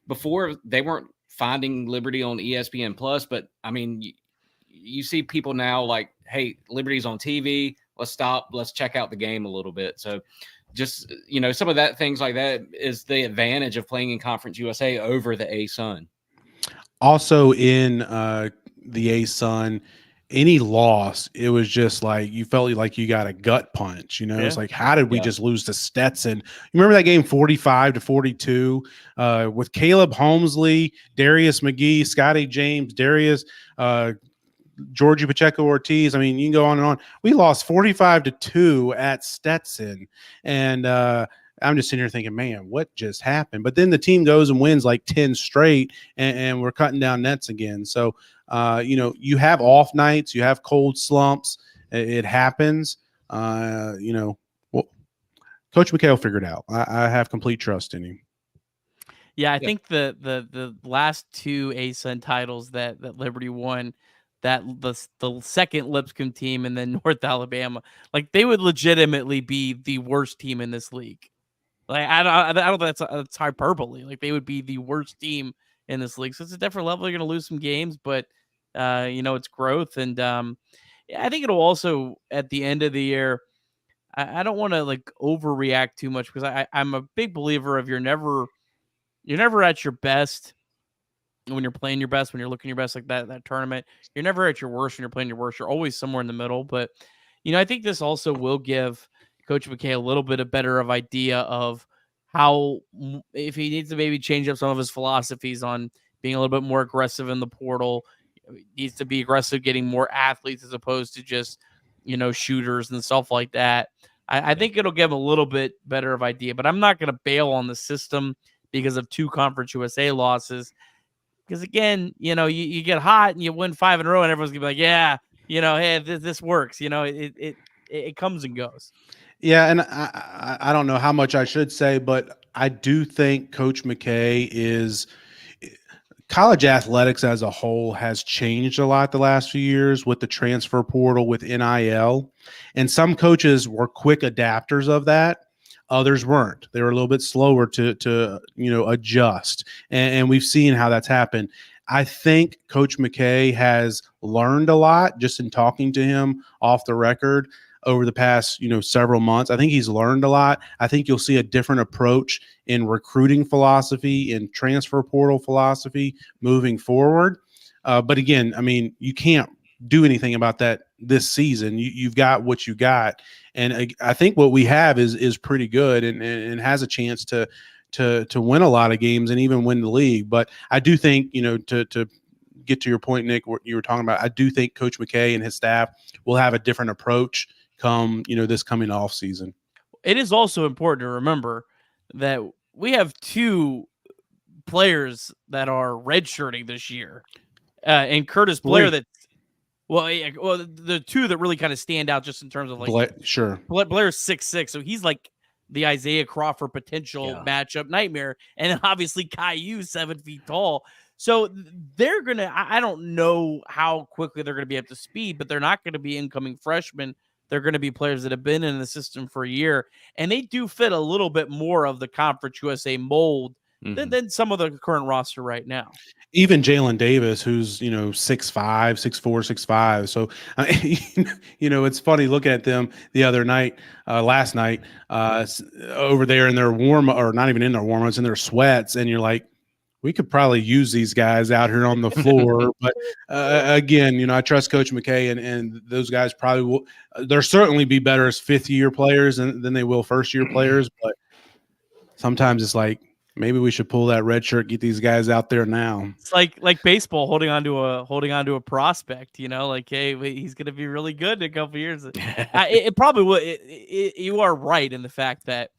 Before they weren't finding Liberty on ESPN Plus, but you see people now like, hey, Liberty's on TV. Let's stop. Let's check out the game a little bit. So just, some of that things like that is the advantage of playing in Conference USA over the ASUN. Also in the ASUN, any loss, it was just like you felt like you got a gut punch. It's like, how did we just lose to Stetson? You remember that game 45-42 with Caleb Holmesley, Darius McGee, Scotty James, Darius, Georgie Pacheco Ortiz. You can go on and on. We lost 45-2 at Stetson. And I'm just sitting here thinking, man, what just happened? But then the team goes and wins like 10 straight and we're cutting down nets again. So, you have off nights, you have cold slumps. It happens. Coach McKay will figure it out. I have complete trust in him. Yeah, I think the last two ASUN titles that Liberty won, that the second Lipscomb team and then North Alabama, like they would legitimately be the worst team in this league. Like I don't think that's hyperbole. Like they would be the worst team in this league. So it's a different level. You're going to lose some games, but it's growth. And I think it'll also at the end of the year. I don't want to like overreact too much because I'm a big believer of you're never at your best when you're playing your best, when you're looking your best like that tournament. You're never at your worst when you're playing your worst. You're always somewhere in the middle. But, I think this also will give Coach McKay a little bit of better of idea of how, if he needs to maybe change up some of his philosophies on being a little bit more aggressive in the portal, he needs to be aggressive getting more athletes as opposed to just, shooters and stuff like that. I think it'll give a little bit better of idea, but I'm not going to bail on the system because of 2 Conference USA losses. Because again, you get hot and you win 5 in a row, and everyone's gonna be like, "Yeah, hey, this works." It comes and goes. Yeah, and I don't know how much I should say, but I do think Coach McKay is college athletics as a whole has changed a lot the last few years with the transfer portal, with NIL, and some coaches were quick adapters of that. Others weren't. They were a little bit slower to adjust, and we've seen how that's happened. I think Coach McKay has learned a lot just in talking to him off the record over the past several months. I think he's learned a lot. I think you'll see a different approach in recruiting philosophy, in transfer portal philosophy moving forward. But again, you can't do anything about that this season. You've got what you got. And I think what we have is pretty good and has a chance to win a lot of games and even win the league. But I do think, to get to your point, Nick, what you were talking about, I do think Coach McKay and his staff will have a different approach come, this coming off season. It is also important to remember that we have 2 players that are redshirting this year. And Curtis Blair, the 2 that really kind of stand out just in terms of like, sure. Blair's 6'6", so he's like the Isaiah Crawford potential matchup nightmare. And then obviously Caillou, 7 feet tall. So they're going to, I don't know how quickly they're going to be up to speed, but they're not going to be incoming freshmen. They're going to be players that have been in the system for a year. And they do fit a little bit more of the Conference USA mold than some of the current roster right now. Even Jalen Davis, who's 6'5", 6'4", 6'5". So it's funny looking at them the other night, last night, over there in their warm, or not even in their warm-ups, in their sweats, and you're like, we could probably use these guys out here on the floor. But again, I trust Coach McKay, and those guys probably will. They'll certainly be better as fifth-year players than they will first-year players. But sometimes it's like maybe we should pull that red shirt, get these guys out there now. It's like baseball holding on to a prospect. Like, hey, he's going to be really good in a couple years. It probably will. You are right in the fact that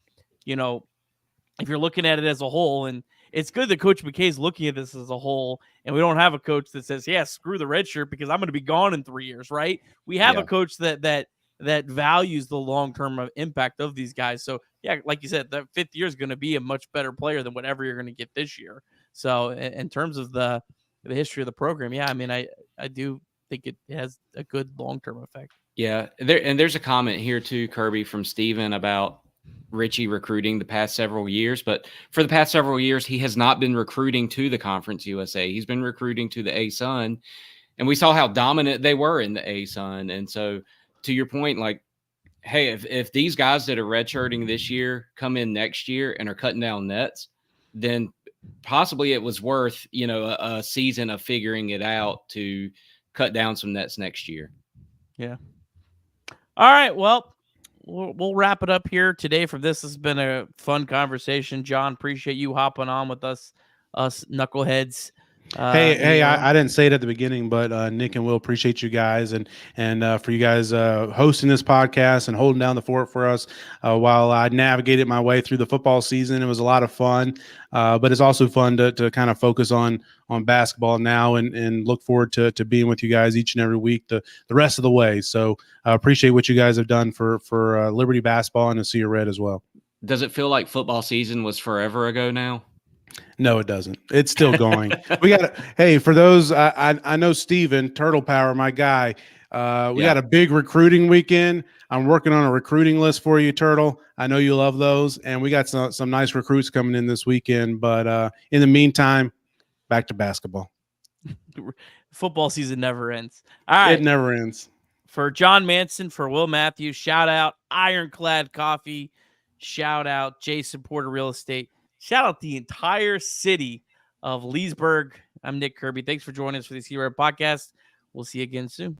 if you're looking at it as a whole, and it's good that Coach McKay's looking at this as a whole, and we don't have a coach that says, yeah, screw the red shirt because I'm going to be gone in 3 years, right? We have a coach that values the long-term impact of these guys. So, yeah, like you said, the fifth year is going to be a much better player than whatever you're going to get this year. So in terms of the history of the program, yeah, I mean, I do think it has a good long-term effect. Yeah, there's a comment here too, Kirby, from Steven about Richie recruiting the past several years, but for the past several years, he has not been recruiting to the Conference USA. He's been recruiting to the ASUN, and we saw how dominant they were in the ASUN. And so, to your point, like, hey, if these guys that are redshirting this year come in next year and are cutting down nets, then possibly it was worth a season of figuring it out to cut down some nets next year. Yeah. All right. Well, we'll wrap it up here today. From this has been a fun conversation. Jon, appreciate you hopping on with us knuckleheads. Hey, I didn't say it at the beginning, but Nick and Will, appreciate you guys and for you guys hosting this podcast and holding down the fort for us while I navigated my way through the football season. It was a lot of fun, but it's also fun to kind of focus on basketball now and look forward to being with you guys each and every week the rest of the way. So I appreciate what you guys have done for Liberty basketball and to see you Red as well. Does it feel like football season was forever ago now? No, it doesn't. It's still going. We got hey, for those, I know Steven, Turtle Power, my guy. We got a big recruiting weekend. I'm working on a recruiting list for you, Turtle. I know you love those. And we got some nice recruits coming in this weekend. But in the meantime, back to basketball. Football season never ends. All right. It never ends. For Jon Manson, for Will Matthews, shout out Ironclad Coffee. Shout out Jason Porter Real Estate. Shout out the entire city of Leesburg. I'm Nick Kirby. Thanks for joining us for this Hero podcast. We'll see you again soon.